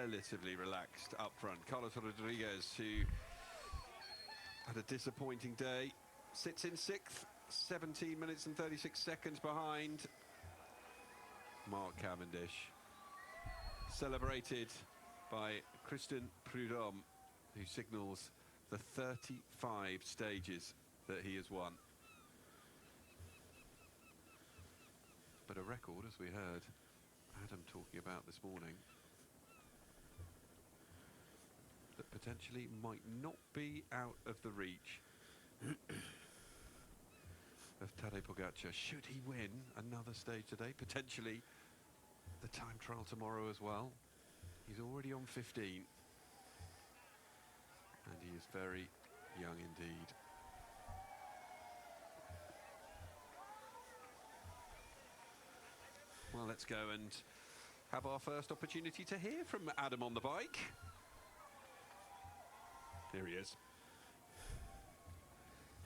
relatively relaxed up front. Carlos Rodriguez, who had a disappointing day, sits in 6th, 17 minutes and 36 seconds behind Mark Cavendish. Celebrated by Christian Prudhomme, who signals the 35 stages that he has won. But a record, as we heard Adam talking about this morning, that potentially might not be out of the reach of Tadej Pogačar. Should he win another stage today, potentially the time trial tomorrow as well. He's already on 15, and he is very young indeed. Well, let's go and have our first opportunity to hear from Adam on the bike. Here he is.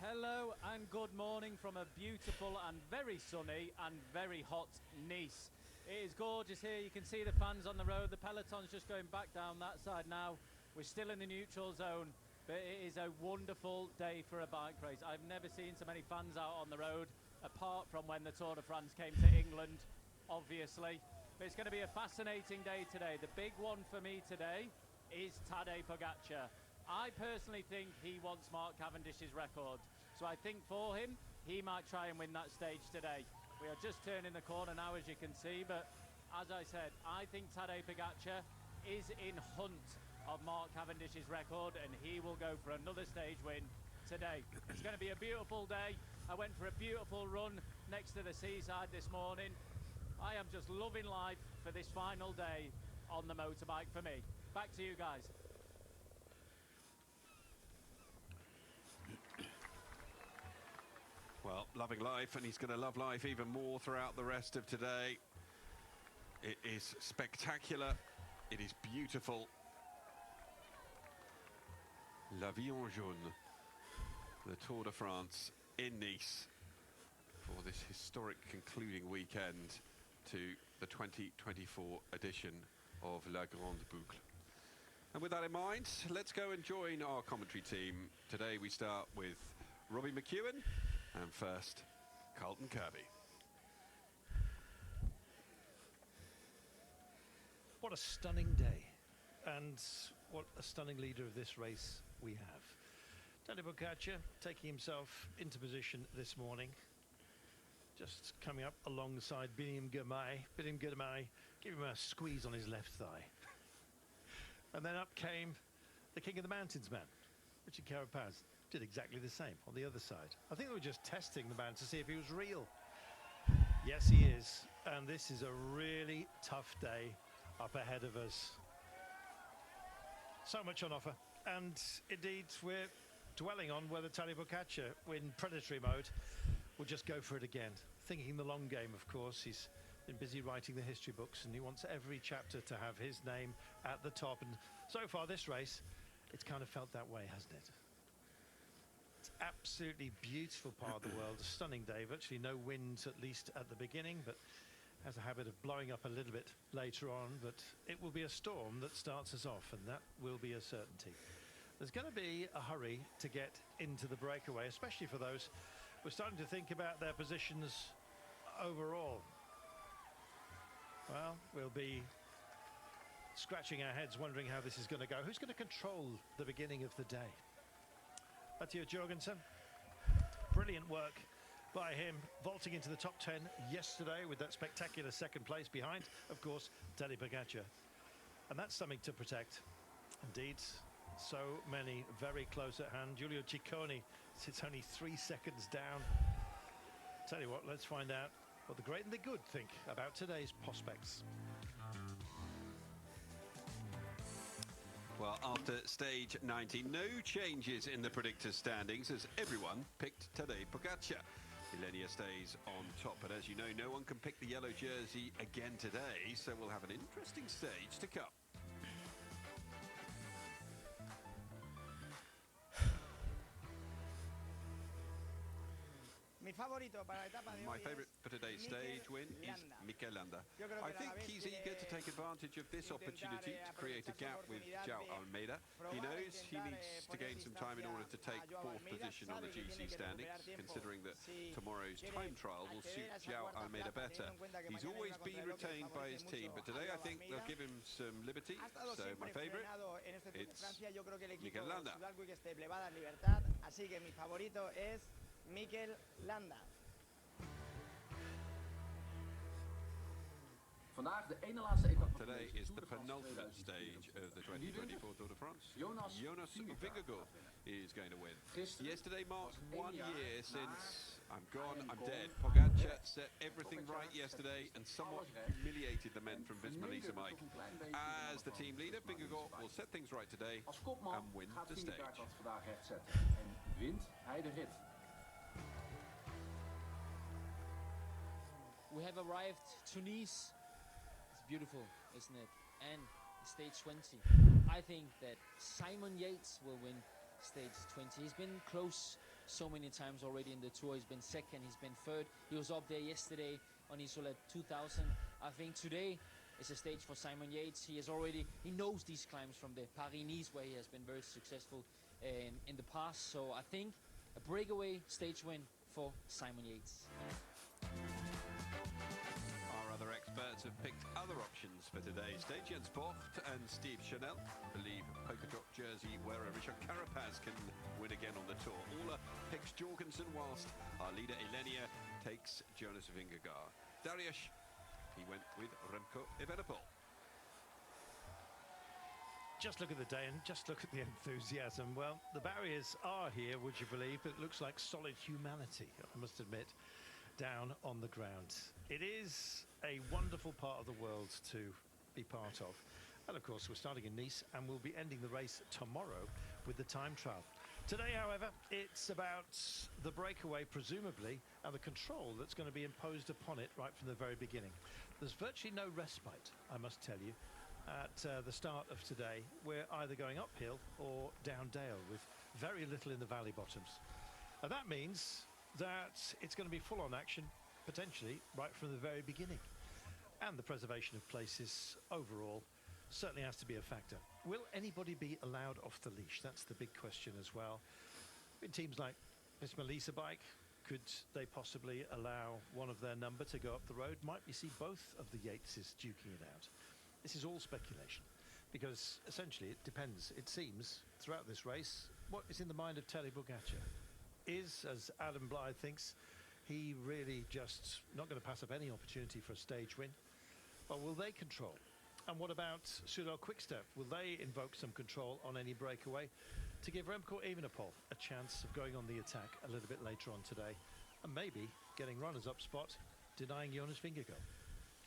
Hello and good morning from a beautiful and very sunny and very hot Nice. It is gorgeous here. You can see the fans on the road. The peloton's just going back down that side now. We're still in the neutral zone, but it is a wonderful day for a bike race. I've never seen so many fans out on the road, apart from when the Tour de France came to England, obviously. But it's going to be a fascinating day today. The big one for me today is Tadej Pogačar. I personally think he wants Mark Cavendish's record. So I think for him, he might try and win that stage today. We are just turning the corner now, as you can see. But as I said, I think Tadej Pogačar is in hunt of Mark Cavendish's record, and he will go for another stage win today. It's going to be a beautiful day. I went for a beautiful run next to the seaside this morning. I am just loving life for this final day on the motorbike for me. Back to you guys. Well, loving life, and he's going to love life even more throughout the rest of today. It is spectacular. It is beautiful. La Vie en Jaune, the Tour de France in Nice for this historic concluding weekend to the 2024 edition of La Grande Boucle. And with that in mind, let's go and join our commentary team. Today we start with Robbie McEwen, and first, Carlton Kirby. What a stunning day, and what a stunning leader of this race we have. Tadej Pogačar taking himself into position this morning, just coming up alongside Biniam Girmay, giving him a squeeze on his left thigh. And then up came the King of the Mountains man, Richard Carapaz. Did exactly the same on the other side. I think they were just testing the man to see if he was real. Yes, he is. And this is a really tough day up ahead of us. So much on offer. And indeed, we're dwelling on whether Tadej Pogačar, in predatory mode, will just go for it again. Thinking the long game, of course. He's been busy writing the history books, and he wants every chapter to have his name at the top. And so far this race, it's kind of felt that way, hasn't it? Absolutely beautiful part of the world, a stunning day, virtually no wind, at least at the beginning, but has a habit of blowing up a little bit later on. But it will be a storm that starts us off, and that will be a certainty. There's going to be a hurry to get into the breakaway, especially for those who are starting to think about their positions overall. Well, we'll be scratching our heads wondering how this is going to go. Who's going to control the beginning of the day? Mathieu Jorgensen, brilliant work by him, vaulting into the top 10 yesterday with that spectacular second place behind, of course, Tadej Pogačar. And that's something to protect. Indeed, so many very close at hand. Giulio Ciccone sits only 3 seconds down. Tell you what, let's find out what the great and the good think about today's prospects. Well, after stage 19, no changes in the predictor standings as everyone picked Tadej Pogačar. Ilenia stays on top, but as you know, no one can pick the yellow jersey again today, so we'll have an interesting stage to come. My favourite for today's stage win is Mikel Landa. I think he's eager to take advantage of this opportunity to create a gap with João Almeida. He knows he needs to gain some time in order to take fourth position on the GC standings, considering that tomorrow's time trial will suit João Almeida better. He's always been retained by his team, but today I think they'll give him some liberty. So my favourite, it's Mikel Landa. Así que mi favorito es Mikel Landa. Today is the penultimate stage of the 2024 Tour de France. Jonas Vingegaard is going to win. Yesterday marked 1 year since I'm gone, I'm dead. Pogacar set everything right yesterday and somewhat humiliated the men from Visma-Lease Mike. As the team leader, Vingegaard will set things right today and win the stage. We have arrived to Nice. It's beautiful, isn't it? And stage 20. I think that Simon Yates will win stage 20. He's been close so many times already in the Tour. He's been second, he's been third. He was up there yesterday on Isola 2000. I think today is a stage for Simon Yates. He knows these climbs from the Paris-Nice, where he has been very successful in the past. So I think a breakaway stage win for Simon Yates. Our other experts have picked other options for today's stage. Jens Vogt and Steve Chanel believe polka dot jersey wearer Richard Carapaz can win again on the Tour. Ola picks Jorgensen, whilst our leader Elenia takes Jonas Vingegaard. Darius, he went with Remco Evenepoel. Just look at the day and just look at the enthusiasm. Well, the barriers are here, would you believe? It looks like solid humanity, I must admit, down on the ground. It is a wonderful part of the world to be part of. And of course, we're starting in Nice and we'll be ending the race tomorrow with the time trial. Today, however, it's about the breakaway, presumably, and the control that's going to be imposed upon it right from the very beginning. There's virtually no respite, I must tell you, at the start of today. We're either going uphill or down dale with very little in the valley bottoms. And that means that it's going to be full-on action, potentially, right from the very beginning. And the preservation of places overall certainly has to be a factor. Will anybody be allowed off the leash? That's the big question as well. In teams like Visma-Lease Bike, could they possibly allow one of their number to go up the road? Might we see both of the Yateses duking it out? This is all speculation, because essentially it depends, it seems, throughout this race, what is in the mind of Tadej Pogacar. Is, as Adam Blythe thinks, he really just not going to pass up any opportunity for a stage win? Or will they control? And what about Soudal Quickstep? Will they invoke some control on any breakaway to give Remco Evenepoel a chance of going on the attack a little bit later on today, and maybe getting runners up spot, denying Jonas Vingegaard?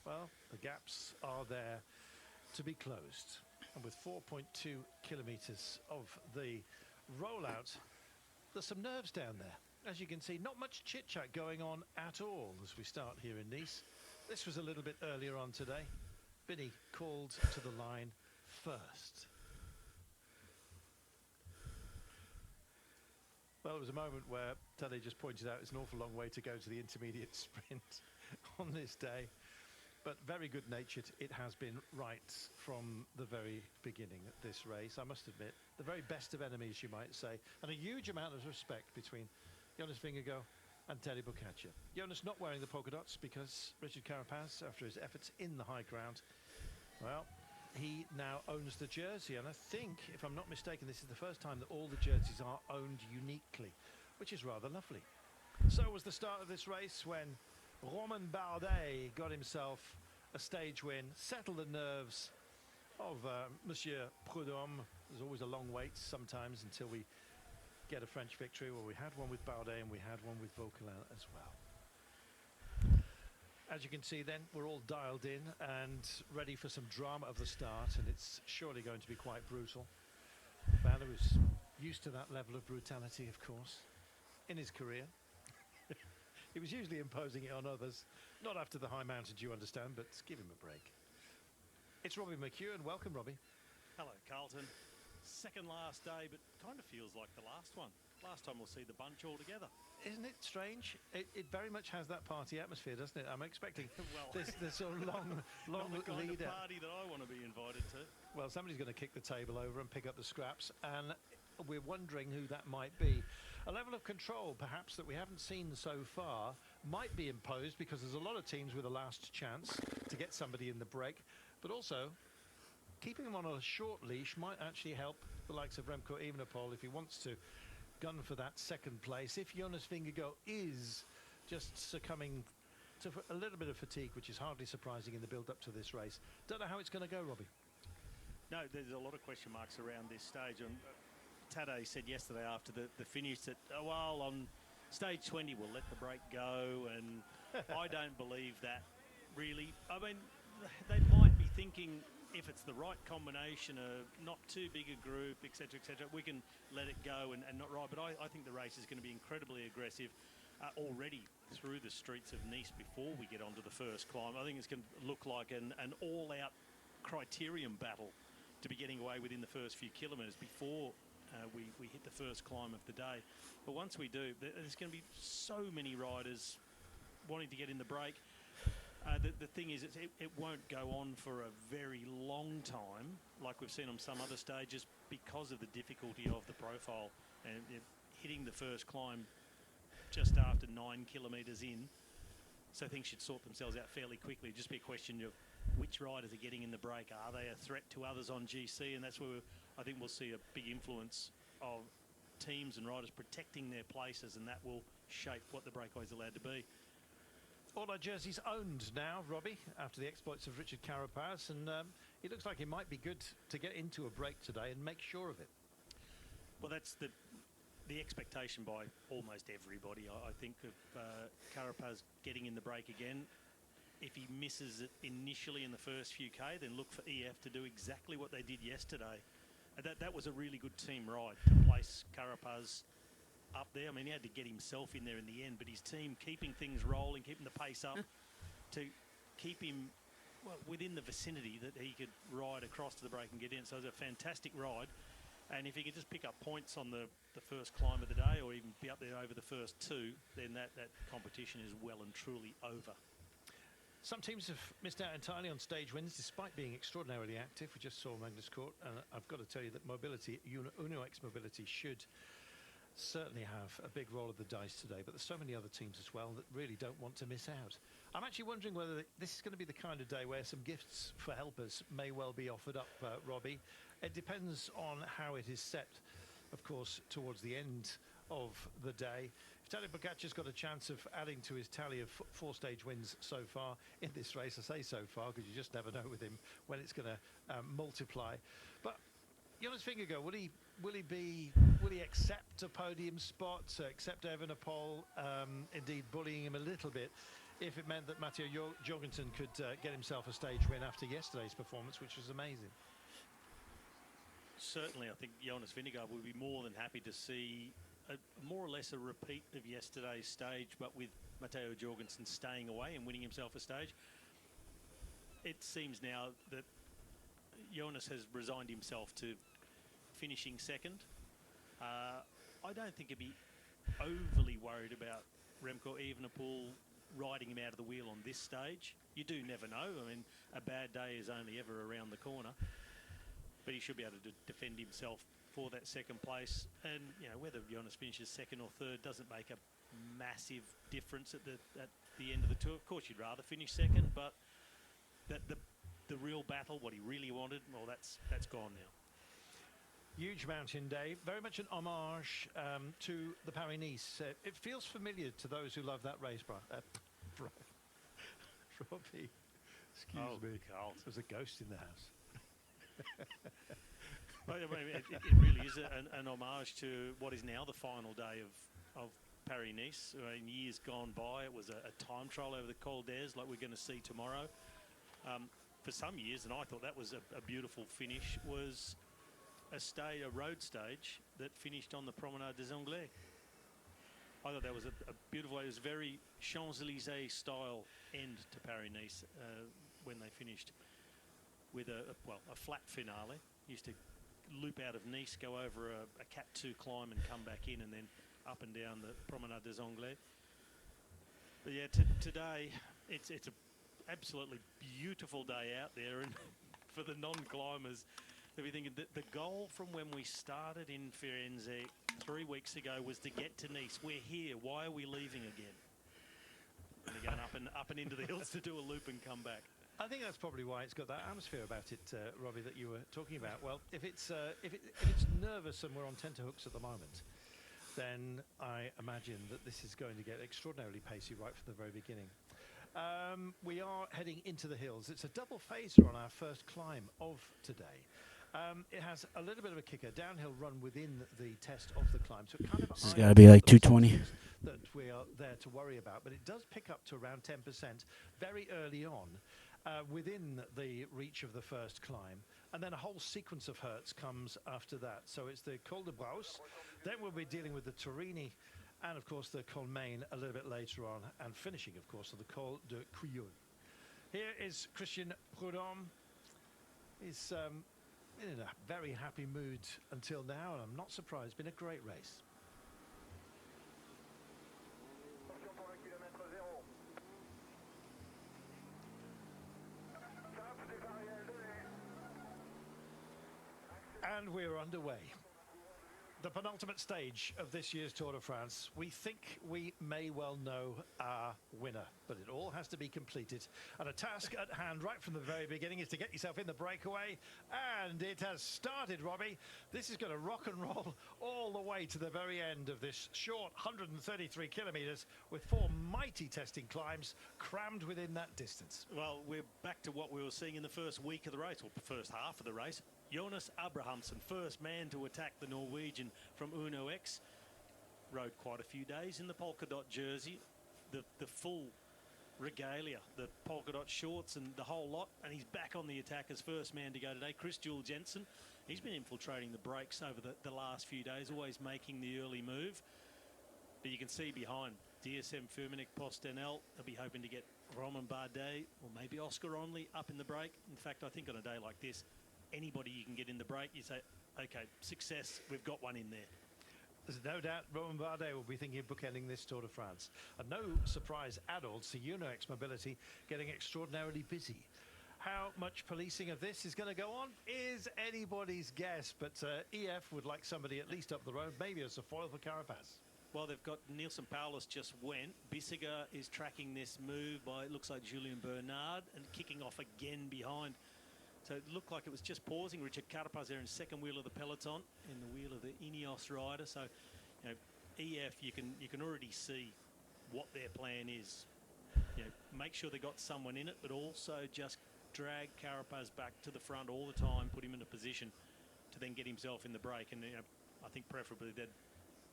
Well, the gaps are there to be closed. And with 4.2 kilometers of the rollout, there's some nerves down there. As you can see, not much chit-chat going on at all as we start here in Nice. This was a little bit earlier on today. Vinny called to the line first. Well, there was a moment where Tadej just pointed out it's an awful long way to go to the intermediate sprint on this day. But very good-natured, it has been right from the very beginning of this race, I must admit. The very best of enemies, you might say. And a huge amount of respect between Jonas Vingegaard and Tadej Pogacar. Jonas not wearing the polka dots because Richard Carapaz, after his efforts in the high ground, well, he now owns the jersey. And I think, if I'm not mistaken, this is the first time that all the jerseys are owned uniquely, which is rather lovely. So was the start of this race when Romain Bardet got himself a stage win, settled the nerves of Monsieur Prudhomme. There's always a long wait sometimes until we get a French victory. Well, we had one with Bardet and we had one with Vauquelin as well. As you can see then, we're all dialed in and ready for some drama of the start, and it's surely going to be quite brutal. Banner was used to that level of brutality, of course, in his career. He was usually imposing it on others, not after the high mountains, you understand, but give him a break. It's Robbie McHugh, and welcome, Robbie. Hello, Carlton. second last day, but kind of feels like the last one. Last time we'll see the bunch all together. Isn't it strange? It very much has that party atmosphere, doesn't it? I'm expecting Well, this sort of long not the kind lead of up. party that I want to be invited to. Well, somebody's going to kick the table over and pick up the scraps, and we're wondering who that might be. A level of control, perhaps, that we haven't seen so far might be imposed because there's a lot of teams with a last chance to get somebody in the break, but also keeping them on a short leash might actually help the likes of Remco Evenepoel if he wants to gun for that second place. If Jonas Vingegaard is just succumbing to a little bit of fatigue, which is hardly surprising in the build-up to this race. Don't know how it's going to go, Robbie. No, there's a lot of question marks around this stage. And Tadej said yesterday after the finish that, oh, well, on stage 20 we'll let the break go, and I don't believe that, really. I mean, they might be thinking if it's the right combination of not too big a group, etc., we can let it go and not ride. But I think the race is going to be incredibly aggressive already through the streets of Nice before we get onto the first climb. I think it's going to look like an all-out criterium battle to be getting away within the first few kilometres before we hit the first climb of the day. But once we do, there's going to be so many riders wanting to get in the break. The thing is, it won't go on for a very long time, like we've seen on some other stages, because of the difficulty of the profile and hitting the first climb just after 9 kilometres in. So things should sort themselves out fairly quickly. It'll just be a question of which riders are getting in the break. Are they a threat to others on GC? And that's where I think we'll see a big influence of teams and riders protecting their places, and that will shape what the breakaway is allowed to be. All our jerseys owned now, Robbie, after the exploits of Richard Carapaz, and it looks like it might be good to get into a break today and make sure of it. Well, that's the expectation by almost everybody. I think of Carapaz getting in the break again. If he misses it initially in the first few K, then look for EF to do exactly what they did yesterday. That was a really good team ride to place Carapaz up there. I mean, he had to get himself in there in the end, but his team keeping things rolling, keeping the pace up to keep him within the vicinity that he could ride across to the break and get in. So it was a fantastic ride. And if he could just pick up points on the first climb of the day, or even be up there over the first two, then that competition is well and truly over. Some teams have missed out entirely on stage wins despite being extraordinarily active. We just saw Magnus Cort, and I've got to tell you that mobility, UnoX mobility, should certainly have a big roll of the dice today, but there's so many other teams as well that really don't want to miss out. I'm actually wondering whether this is going to be the kind of day where some gifts for helpers may well be offered up, Robbie. It depends on how it is set, of course, towards the end of the day. If Tadej Pogacar's got a chance of adding to his tally of 4 stage wins so far in this race, I say so far because you just never know with him when it's going to multiply. But Jonas Vingegaard, will he accept a podium spot, accept Evenepoel, indeed bullying him a little bit, if it meant that Matteo Jorgensen could get himself a stage win after yesterday's performance, which was amazing? Certainly, I think Jonas Vingegaard would be more than happy to see more or less a repeat of yesterday's stage, but with Matteo Jorgensen staying away and winning himself a stage. It seems now that Jonas has resigned himself to finishing second. I don't think he'd be overly worried about Remco Evenepoel riding him out of the wheel on this stage. You do never know. I mean, a bad day is only ever around the corner. But he should be able to defend himself for that second place. And, you know, whether Jonas finishes second or third doesn't make a massive difference at the end of the tour. Of course, you'd rather finish second, but the real battle, what he really wanted, well, that's gone now. Huge mountain day, very much an homage to the Paris-Nice. It feels familiar to those who love that race, Robbie, excuse me. Carl. There's a ghost in the house. Well, I mean, it really is an homage to what is now the final day of Paris-Nice. In years gone by, it was a time trial over the Col d'Ez like we're going to see tomorrow. For some years, and I thought that was a beautiful finish, was a road stage that finished on the Promenade des Anglais. I thought that was a beautiful, it was very Champs-Élysées style end to Paris-Nice when they finished with a flat finale. Used to loop out of Nice, go over a Cat 2 climb and come back in, and then up and down the Promenade des Anglais. But yeah, today it's a absolutely beautiful day out there, and for the non-climbers, they'll be thinking that the goal from when we started in Firenze 3 weeks ago was to get to Nice. We're here. Why are we leaving again? And they're going up and into the hills to do a loop and come back. I think that's probably why it's got that atmosphere about it, Robbie, that you were talking about. Well, if it's nervous and we're on tenterhooks at the moment, then I imagine that this is going to get extraordinarily pacey right from the very beginning. We are heading into the hills. It's a double phaser on our first climb of today. It has a little bit of a kicker, downhill run within the test of the climb. So it kind of This has got to be like 220. that we are there to worry about, but it does pick up to around 10% very early on within the reach of the first climb, and then a whole sequence of hurts comes after that. So it's the Col de Braus, then we'll be dealing with the Turini, and of course the Col Main a little bit later on, and finishing of course on the Col de Cuillon. Here is Christian Prudhomme. He's in a very happy mood until now, and I'm not surprised. It's been a great race. And we're underway. The penultimate stage of this year's Tour de France. We think we may well know our winner, but it all has to be completed. And a task at hand right from the very beginning is to get yourself in the breakaway. And it has started, Robbie. This is going to rock and roll all the way to the very end of this short 133 kilometres with 4 mighty testing climbs crammed within that distance. Well, we're back to what we were seeing in the first week of the race, or the first half of the race. Jonas Abrahamsen, first man to attack the Norwegian from Uno X, rode quite a few days in the polka dot jersey, the full regalia, the polka dot shorts and the whole lot, and he's back on the attack as first man to go today. Chris Jules Jensen, he's been infiltrating the breaks over the last few days, always making the early move. But you can see behind DSM Firmenich Postenel, they'll be hoping to get Romain Bardet or maybe Oscar Onley up in the break. In fact, I think on a day like this, anybody you can get in the break, you say, okay, success, we've got one in there. There's no doubt Romain Bardet will be thinking of bookending this Tour de France. And no surprise at all to Uno X Mobility getting extraordinarily busy. How much policing of this is going to go on is anybody's guess, but EF would like somebody at least up the road, maybe as a foil for Carapaz. Well, they've got Nielsen Paulus just went. Bissiger is tracking this move by, it looks like, Julien Bernard, and kicking off again behind. So it looked like it was just pausing. Richard Carapaz there in second wheel of the peloton, in the wheel of the Ineos rider. So, you know, EF, you can already see what their plan is. You know, make sure they got someone in it, but also just drag Carapaz back to the front all the time, put him in a position to then get himself in the break. And you know, I think preferably they'd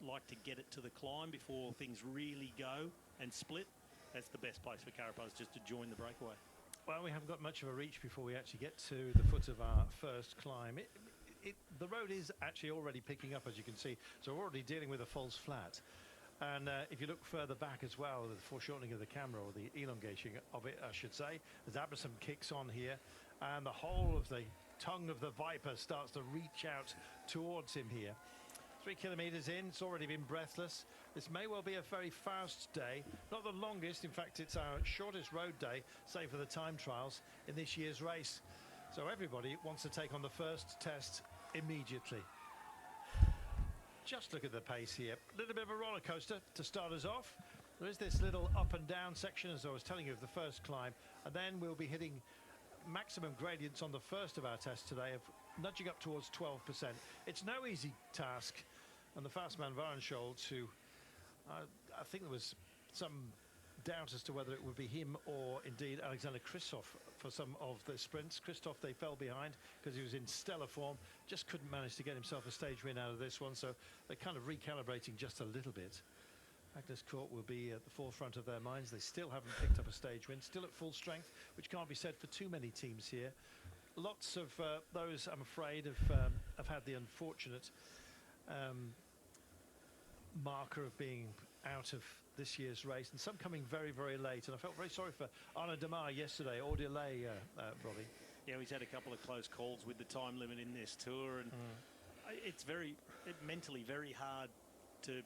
like to get it to the climb before things really go and split. That's the best place for Carapaz, just to join the breakaway. Well, we haven't got much of a reach before we actually get to the foot of our first climb. The road is actually already picking up, as you can see. So we're already dealing with a false flat. And if you look further back as well, the foreshortening of the camera, or the elongation of it, I should say, as Abrahamsen kicks on here, and the whole of the tongue of the Viper starts to reach out towards him here. 3 kilometres in, it's already been breathless. This may well be a very fast day, not the longest. In fact, it's our shortest road day, save for the time trials in this year's race. So everybody wants to take on the first test immediately. Just look at the pace here. A little bit of a roller coaster to start us off. There is this little up and down section, as I was telling you, of the first climb, and then we'll be hitting maximum gradients on the first of our tests today of nudging up towards 12%. It's no easy task, and the fast man Varenscholz, who I think there was some doubt as to whether it would be him or indeed Alexander Kristoff for some of the sprints. Kristoff, they fell behind because he was in stellar form, just couldn't manage to get himself a stage win out of this one, so they're kind of recalibrating just a little bit. Magnus Cort will be at the forefront of their minds. They still haven't picked up a stage win, still at full strength, which can't be said for too many teams here. Lots of those, I'm afraid, have had the unfortunate marker of being out of this year's race, and some coming very, very late. And I felt very sorry for Arnaud Demar yesterday, or delay, Robbie. Yeah, he's had a couple of close calls with the time limit in this tour, and it's mentally very hard to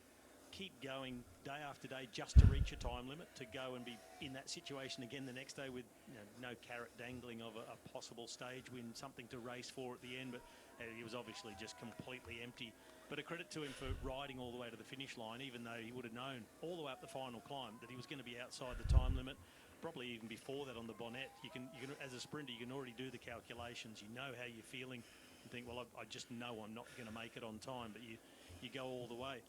keep going day after day just to reach a time limit, to go and be in that situation again the next day with no carrot dangling of a possible stage win, something to race for at the end. But he was obviously just completely empty. But a credit to him for riding all the way to the finish line, even though he would have known all the way up the final climb that he was going to be outside the time limit. Probably even before that on the bonnet, you can as a sprinter, you can already do the calculations. You know how you're feeling and think, well, I just know I'm not going to make it on time, but you go all the way.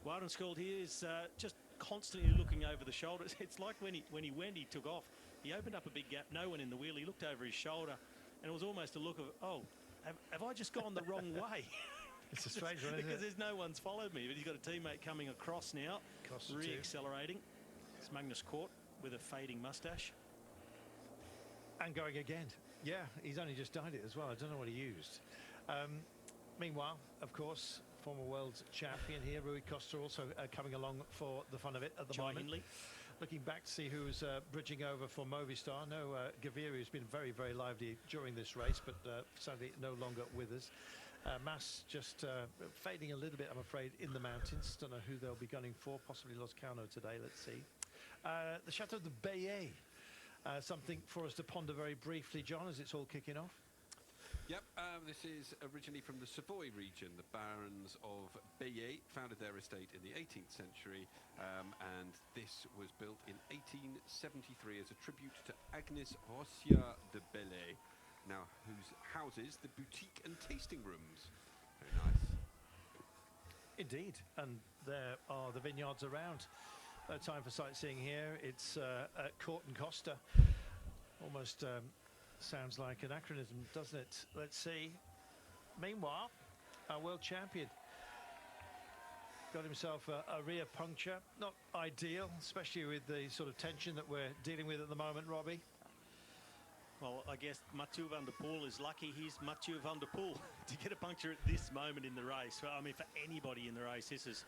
Wardenskjold here is just constantly looking over the shoulders. It's like when he went, he took off. He opened up a big gap, no one in the wheel. He looked over his shoulder, and it was almost a look of, oh, have I just gone the wrong way? It's a strange one, isn't because it? there's no one's followed me, but he's got a teammate coming across now, re-accelerating. It's Magnus Kort with a fading mustache. And going again. Yeah, he's only just dyed it as well. I don't know what he used. Meanwhile, of course, former world champion here, Rui Costa, also coming along for the fun of it at the moment. Looking back to see who's bridging over for Movistar. No, Gaviria, who's been very, very lively during this race, but sadly no longer with us. Mas just fading a little bit, I'm afraid, in the mountains. Don't know who they'll be gunning for. Possibly Loscano today. Let's see. The Chateau de Bayet. Something for us to ponder very briefly, John, as it's all kicking off. Yep, this is originally from the Savoy region. The barons of Bayet founded their estate in the 18th century, and this was built in 1873 as a tribute to Agnes Rossier de Bellay, now whose houses the boutique and tasting rooms. Very nice. Indeed, and there are the vineyards around. No time for sightseeing here. It's at Court and Costa. Almost sounds like an acronym, doesn't it? Let's see. Meanwhile, our world champion got himself a rear puncture. Not ideal, especially with the sort of tension that we're dealing with at the moment, Robbie. Well, I guess Mathieu van der Poel is lucky he's Mathieu van der Poel to get a puncture at this moment in the race. Well, I mean, for anybody in the race, this is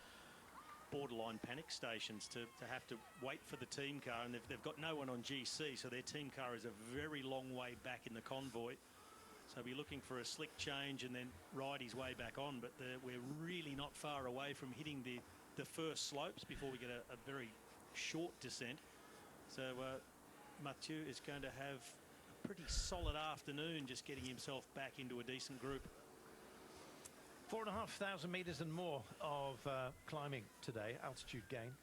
borderline panic stations to have to wait for the team car, and they've got no one on GC, so their team car is a very long way back in the convoy. So be looking for a slick change and then ride his way back on, but we're really not far away from hitting the first slopes before we get a very short descent. So Mathieu is going to have a pretty solid afternoon just getting himself back into a decent group. 4,500 metres and more of climbing today, altitude gain.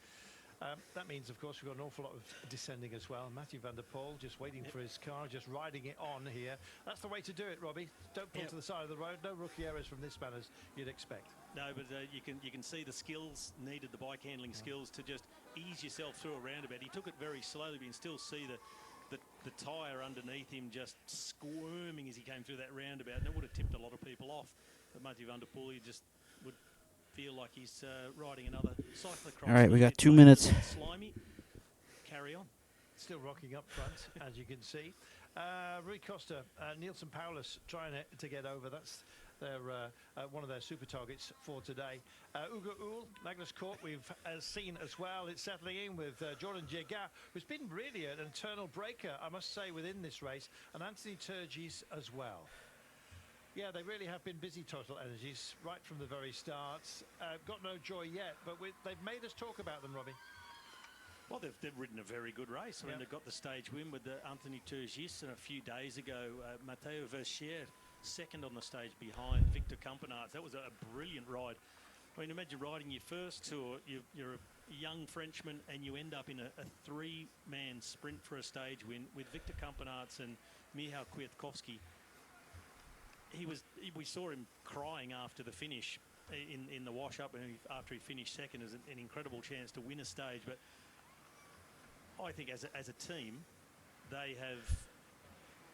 That means, of course, we've got an awful lot of descending as well. Mathieu van der Poel just waiting for his car, just riding it on here. That's the way to do it, Robbie. Don't pull to the side of the road. No rookie errors from this man, as you'd expect. No, but you can see the skills needed, the bike handling skills to just ease yourself through a roundabout. He took it very slowly, but you can still see the tyre underneath him just squirming as he came through that roundabout, and it would have tipped a lot of people off. But Mathieu van der Poel, you just would feel like he's riding another cyclocross. All right, we got 2 minutes. Slimy. Carry on. Still rocking up front, as you can see. Rui Costa, Nielsen Paulus trying to get over. That's their one of their super targets for today. Ugo Uhl, Magnus Kort, we've seen as well. It's settling in with Jordan Jagat, who's been really an internal breaker, I must say, within this race, and Anthony Turgis as well. Yeah, they really have been busy, Total Energies, right from the very start. Got no joy yet, but they've made us talk about them, Robbie. Well, they've ridden a very good race. I mean, they've got the stage win with Anthony Turgis, and a few days ago, Matteo Verchier, second on the stage behind Victor Campenarts. That was a brilliant ride. I mean, imagine riding your first tour, you're a young Frenchman, and you end up in a three-man sprint for a stage win with Victor Campenarts and Michał Kwiatkowski. We saw him crying after the finish in the wash-up, and after he finished second, as an incredible chance to win a stage. But I think as a team, they have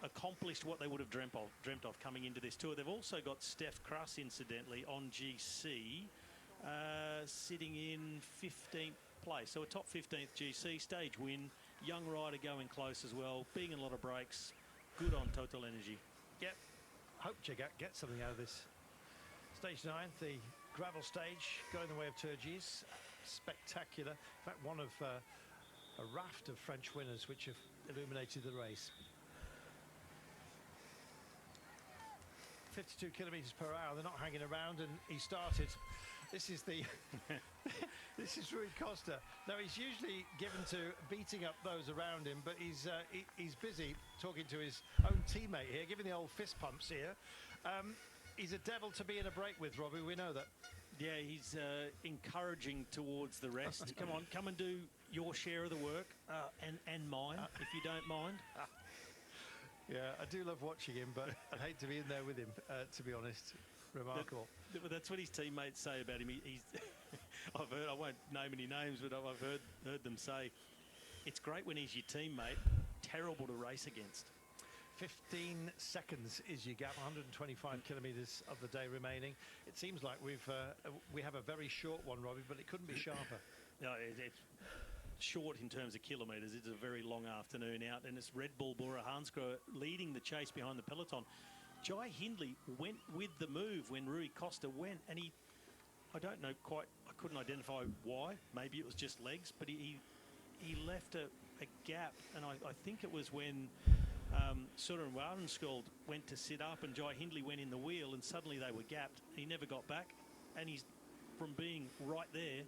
accomplished what they would have dreamt of coming into this tour. They've also got Steph Kruss, incidentally, on GC, sitting in 15th place. So a top 15th GC, stage win, young rider going close as well, being in a lot of breaks, good on Total Energy. Yep. Hope Jagat gets something out of this. Stage 9, the gravel stage, going the way of Turgis. Spectacular. In fact, one of a raft of French winners which have illuminated the race. 52 kilometres per hour. They're not hanging around, and he started. This is the this is Rui Costa. Now, he's usually given to beating up those around him, but he's busy talking to his own teammate here, giving the old fist pumps here. He's a devil to be in a break with, Robbie. We know that. Yeah, he's encouraging towards the rest. Come on, come and do your share of the work, and mine, if you don't mind. Yeah, I do love watching him, but I'd hate to be in there with him, to be honest. Remarkable. That's what his teammates say about him. He's I've heard, I won't name any names, but I've heard them say, it's great when he's your teammate, terrible to race against. 15 seconds is your gap, 125 kilometres of the day remaining. It seems like we have a very short one, Robbie, but it couldn't be sharper. No, it's short in terms of kilometres. It's a very long afternoon out, and it's Red Bull Bora Hansgrohe leading the chase behind the peloton. Jai Hindley went with the move when Rui Costa went, and I don't know quite, I couldn't identify why. Maybe it was just legs, but he left a gap, and I think it was when Søren Wardenskjold went to sit up and Jai Hindley went in the wheel, and suddenly they were gapped. He never got back, and he's from being right there,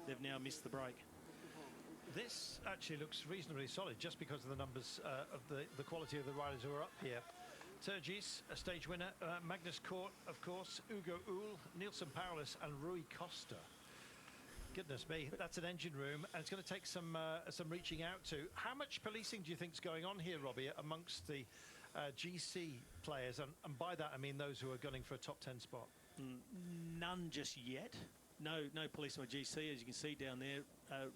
they've now missed the break. This actually looks reasonably solid just because of the numbers of the quality of the riders who are up here. Turgis, a stage winner, Magnus Cort, of course, Ugo Uhl, Nielsen Paulus and Rui Costa. Goodness me, that's an engine room, and it's going to take some reaching out to. How much policing do you think is going on here, Robbie, amongst the GC players? And by that I mean those who are gunning for a top 10 spot. None just yet. No police on GC, as you can see down there.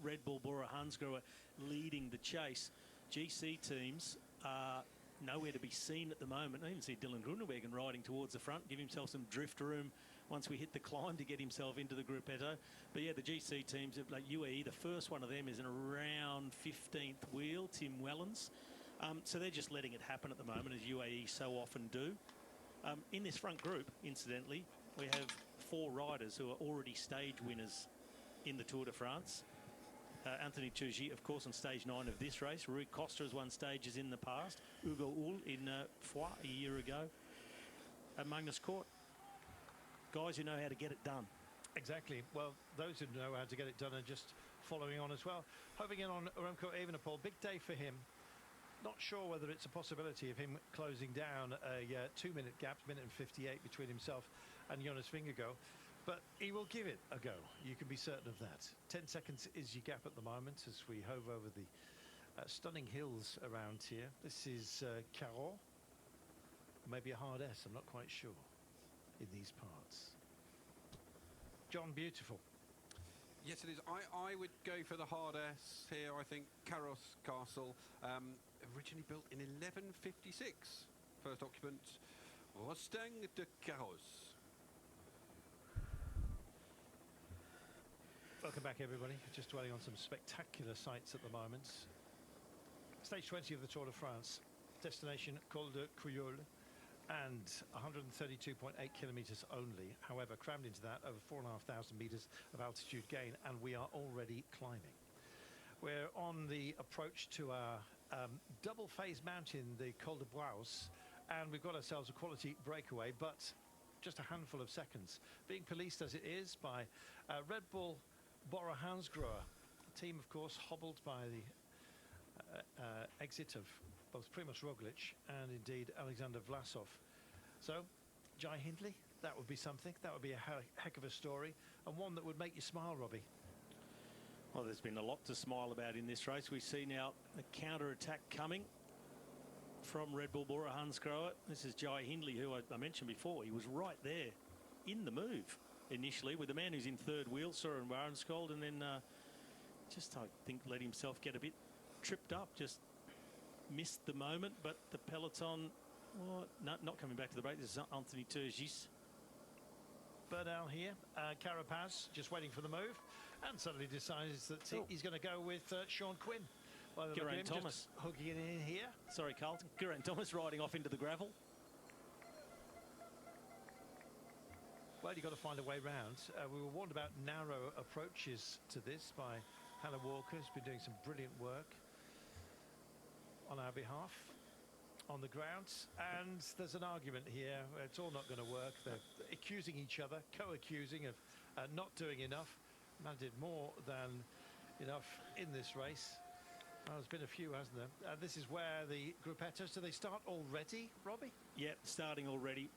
Red Bull Bora Hansgrohe leading the chase. GC teams are nowhere to be seen at the moment. I even see Dylan Groenewegen riding towards the front, give himself some drift room once we hit the climb to get himself into the gruppetto. But yeah, the GC teams, like UAE, the first one of them is in around 15th wheel, Tim Wellens. So they're just letting it happen at the moment, as UAE so often do. In this front group, incidentally, we have 4 riders who are already stage winners in the Tour de France. Anthony Turgis, of course, on stage 9 of this race. Rui Costa has won stages in the past. Ugo Uhl in Foix a year ago. And Magnus Cort. Guys who know how to get it done. Exactly. Well, those who know how to get it done are just following on as well. Hoping in on Remco Evenepoel. Big day for him. Not sure whether it's a possibility of him closing down a 2-minute gap, minute and 58 between himself and Jonas Vingegaard. But he will give it a go. You can be certain of that. 10 seconds is your gap at the moment as we hove over the stunning hills around here. This is Carol. Maybe a hard S, I'm not quite sure, in these parts. John, beautiful. Yes, it is. I would go for the hard S here. I think Carros Castle, originally built in 1156. First occupant, Mustang de Carros. Welcome back, everybody. Just dwelling on some spectacular sights at the moment. Stage 20 of the Tour de France. Destination Col de Couilleul, and 132.8 kilometres only. However, crammed into that, over 4,500 metres of altitude gain, and we are already climbing. We're on the approach to our double-phase mountain, the Col de Braus, and we've got ourselves a quality breakaway, but just a handful of seconds. Being policed as it is by Red Bull Bora Hansgrohe, team, of course, hobbled by the exit of both Primož Roglič and indeed Alexander Vlasov. So, Jai Hindley, that would be something. That would be a heck of a story, and one that would make you smile, Robbie. Well, there's been a lot to smile about in this race. We see now a counter-attack coming from Red Bull Bora Hansgrohe. This is Jai Hindley, who I mentioned before. He was right there in the move initially with the man who's in third wheel, Søren Wardenskjold, and then just, I think, let himself get a bit tripped up, just missed the moment. But the peloton, well, no, not coming back to the break. This is Anthony Turgis. Bernal here, Carapaz just waiting for the move, and suddenly decides that he's going to go with Sean Quinn. Well, Geraint Thomas hooking it in here. Sorry, Carlton. Geraint Thomas riding off into the gravel. Well, you've got to find a way round. We were warned about narrow approaches to this by Hannah Walker, who's been doing some brilliant work on our behalf. on the ground, and there's an argument here. It's all not going to work. They're accusing each other, co-accusing of not doing enough. Man did more than enough in this race. Well, there's been a few, hasn't there? This is where the gruppettos, do they start already, Robbie? Yeah, starting already.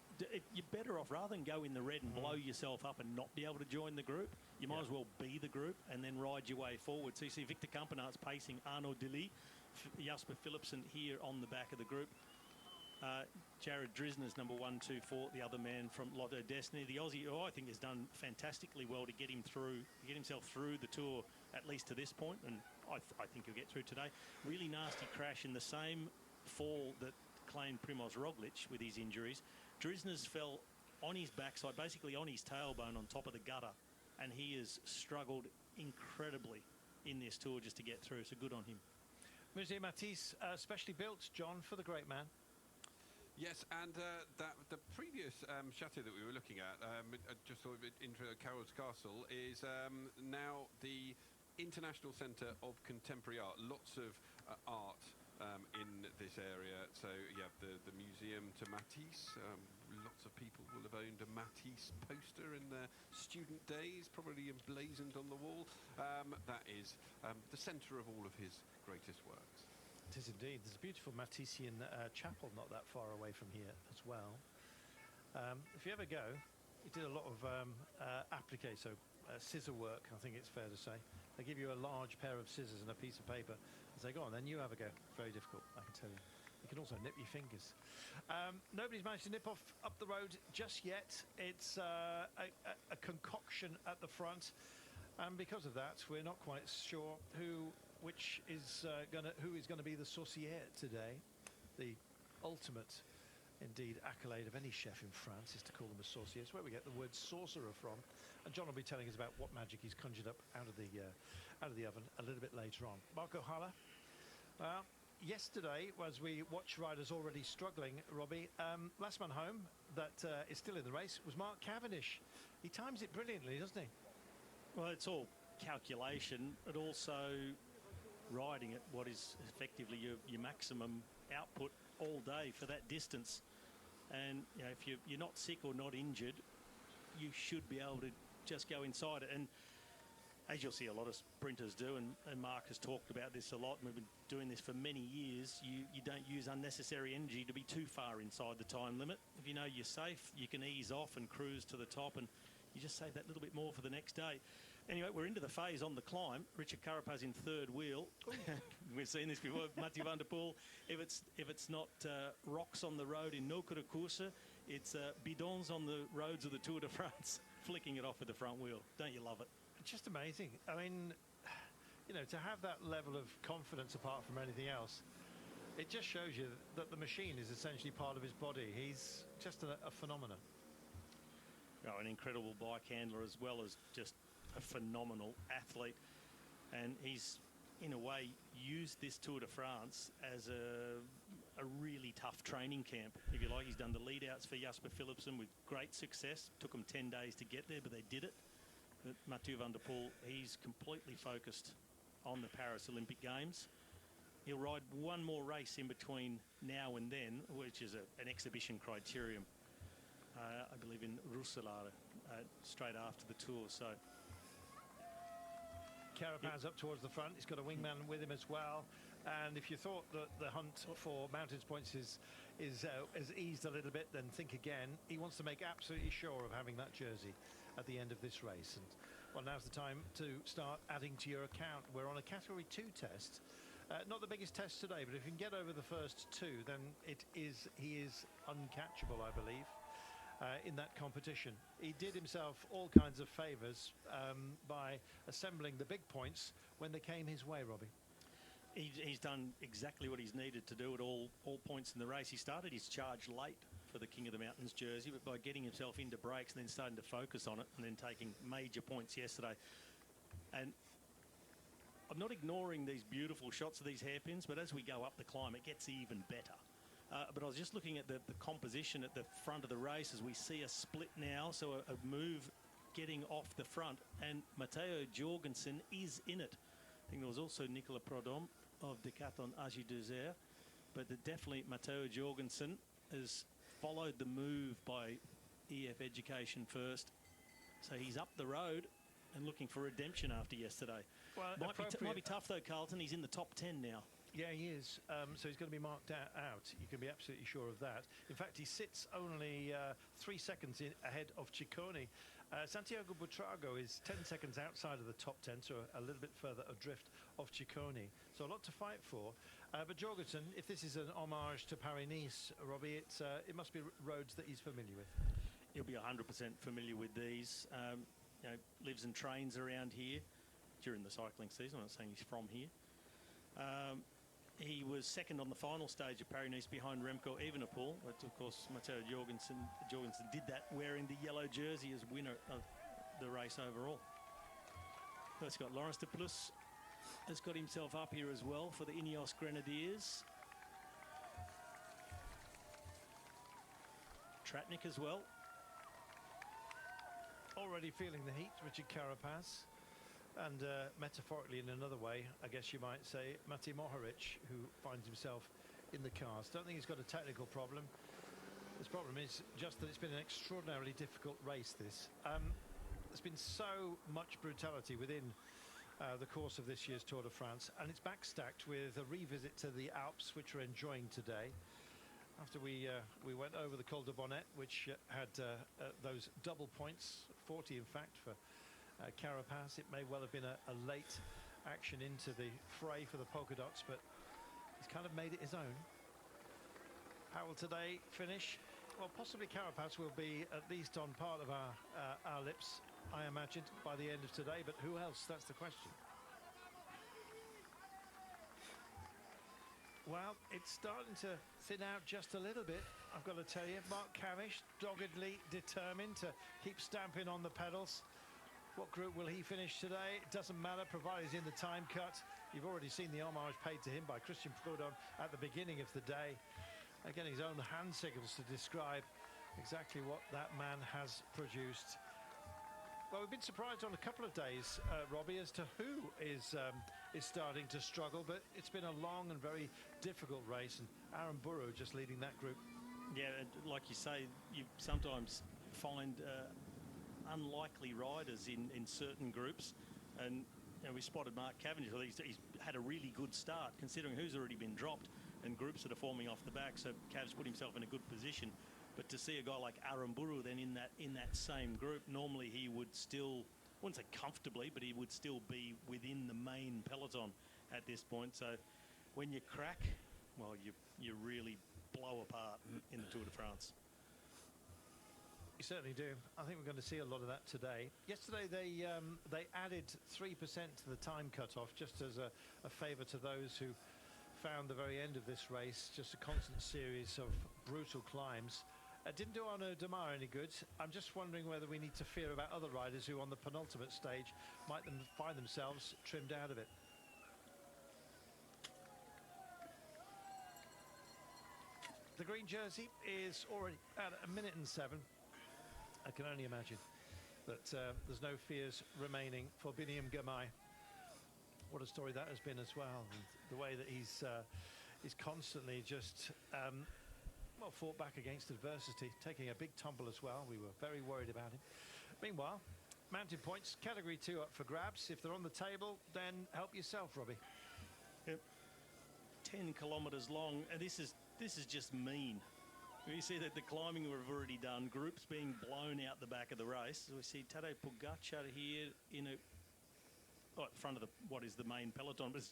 You're better off, rather than go in the red and blow yourself up and not be able to join the group, you might as well be the group and then ride your way forward. So you see Victor Kampenart's pacing Arnaud Delis, Jasper Philipsen here on the back of the group. Jared Drisner's number 1, 2, 4, the other man from Lotto Destiny. The Aussie, who I think has done fantastically well to get himself through the tour, at least to this point, and I think he'll get through today. Really nasty crash in the same fall that claimed Primoz Roglic with his injuries. Drisner's fell on his backside, basically on his tailbone on top of the gutter, and he has struggled incredibly in this tour just to get through, so good on him. Musée Matisse, specially built, John, for the great man. Yes, and the previous chateau that we were looking at, just sort of into Carol's Castle, is now the International Centre of Contemporary Art. Lots of art in this area. So you have the museum to Matisse. Lots of people will have owned a Matisse poster in their student days, probably emblazoned on the wall. That is the centre of all of his greatest works. It is indeed. There's a beautiful Matissean chapel not that far away from here as well. If you ever go, he did a lot of applique, so scissor work, I think it's fair to say. They give you a large pair of scissors and a piece of paper and say, go on, then you have a go. Very difficult, I can tell you. You can also nip your fingers. Nobody's managed to nip off up the road just yet. It's a concoction at the front. And because of that, we're not quite sure who is going to be the saucier today. The ultimate, indeed, accolade of any chef in France is to call them a saucier. It's where we get the word sorcerer from. And John will be telling us about what magic he's conjured up out of the oven a little bit later on. Marco Haller. Well, yesterday, as we watch riders already struggling, Robbie, last man home that is still in the race was Mark Cavendish. He times it brilliantly, doesn't he? Well, it's all calculation, but also riding at what is effectively your maximum output all day for that distance. And you know, if you're not sick or not injured, you should be able to just go inside it. And as you'll see a lot of sprinters do, and Mark has talked about this a lot, and we've been doing this for many years, you don't use unnecessary energy to be too far inside the time limit. If you know you're safe, you can ease off and cruise to the top, and you just save that little bit more for the next day. Anyway, we're into the phase on the climb. Richard Carapaz in third wheel. We've seen this before. Mathieu van der Poel. If it's not rocks on the road in Nokere Koersen, it's bidons on the roads of the Tour de France, flicking it off with the front wheel. Don't you love it? It's just amazing. I mean, you know, to have that level of confidence apart from anything else, it just shows you that the machine is essentially part of his body. He's just a phenomenon. Oh, an incredible bike handler as well as just a phenomenal athlete, and he's in a way used this Tour de France as a really tough training camp, if you like. He's done the lead outs for Jasper Philipsen with great success. Took them 10 days to get there, but they did it. But Mathieu van der Poel, he's completely focused on the Paris Olympic Games. He'll ride one more race in between now and then, which is an exhibition criterium, I believe in Roeselare, straight after the Tour. So Carapaz up towards the front. He's got a wingman with him as well. And if you thought that the hunt for mountains points is eased a little bit, then think again. He wants to make absolutely sure of having that jersey at the end of this race. And well, now's the time to start adding to your account. We're on a Category 2 test. Not the biggest test today, but if you can get over the first two, then he is uncatchable, I believe. In that competition, he did himself all kinds of favours by assembling the big points when they came his way, Robbie. He's done exactly what he's needed to do at all points in the race. He started his charge late for the King of the Mountains jersey, but by getting himself into breaks and then starting to focus on it and then taking major points yesterday. And I'm not ignoring these beautiful shots of these hairpins, but as we go up the climb, it gets even better. But I was just looking at the composition at the front of the race as we see a split now, so a move getting off the front, and Matteo Jorgensen is in it. I think there was also Nicolas Prodhomme of Decathlon AG2R but definitely Matteo Jorgensen has followed the move by EF Education first. So he's up the road and looking for redemption after yesterday. Well, might be tough though, Carlton. He's in the top 10 now. Yeah, he is. So he's going to be marked out. You can be absolutely sure of that. In fact, he sits only 3 seconds ahead of Ciccone. Santiago Buitrago is 10 seconds outside of the top 10, so a little bit further adrift of Ciccone. So a lot to fight for. But Jorgensen, if this is an homage to Paris-Nice, Robbie, it must be roads that he's familiar with. He'll be 100% familiar with these. You know, lives and trains around here during the cycling season. I'm not saying he's from here. He was second on the final stage of Paris-Nice behind Remco Evenepoel, but of course Matteo Jorgensen did that wearing the yellow jersey as winner of the race overall. That's got Lawrence de Plus has got himself up here as well for the Ineos Grenadiers. Tratnik as well. Already feeling the heat, Richard Carapaz. And metaphorically, in another way, I guess you might say, Mate Mohoric, who finds himself in the cars. Don't think he's got a technical problem. His problem is just that it's been an extraordinarily difficult race, this. There's been so much brutality within the course of this year's Tour de France, and it's backstacked with a revisit to the Alps, which we're enjoying today. After we went over the Col de Bonnet, which had those double points, 40 in fact, for Carapaz. It may well have been a late action into the fray for the polka dots, but he's kind of made it his own. How will today finish? Well, possibly Carapaz will be at least on part of our lips, I imagine, by the end of today, but who else? That's the question. Well, it's starting to thin out just a little bit, I've got to tell you. Mark Cavendish, doggedly determined to keep stamping on the pedals. What group will he finish today? It doesn't matter, provided he's in the time cut. You've already seen the homage paid to him by Christian Prudhomme at the beginning of the day. Again, his own hand signals to describe exactly what that man has produced. Well, we've been surprised on a couple of days, Robbie, as to who is starting to struggle, but it's been a long and very difficult race, and Aaron Burrow just leading that group. Yeah, like you say, you sometimes find unlikely riders in certain groups, and you know, we spotted Mark Cavendish. He's had a really good start considering who's already been dropped and groups that are forming off the back, so Cav's put himself in a good position. But to see a guy like Aramburu then in that same group, normally he would still, I wouldn't say comfortably, but he would still be within the main peloton at this point. So when you crack, well, you really blow apart in the Tour de France. You certainly do. I think we're going to see a lot of that today. Yesterday they added 3% to the time cut-off just as a favour to those who found the very end of this race just a constant series of brutal climbs. Didn't do Arnaud Démare any good. I'm just wondering whether we need to fear about other riders who on the penultimate stage might find themselves trimmed out of it. The green jersey is already at 1:07. I can only imagine that there's no fears remaining for Biniam Girmay. What a story that has been as well, and the way that he's constantly just well, fought back against adversity, taking a big tumble as well. We were very worried about him. Meanwhile, mountain points, category 2 up for grabs. If they're on the table, then help yourself, Robbie. Yep. 10 kilometres long, and this is just mean. You see that the climbing we've already done, groups being blown out the back of the race. We see Tadej Pogačar here in front of what is the main peloton, but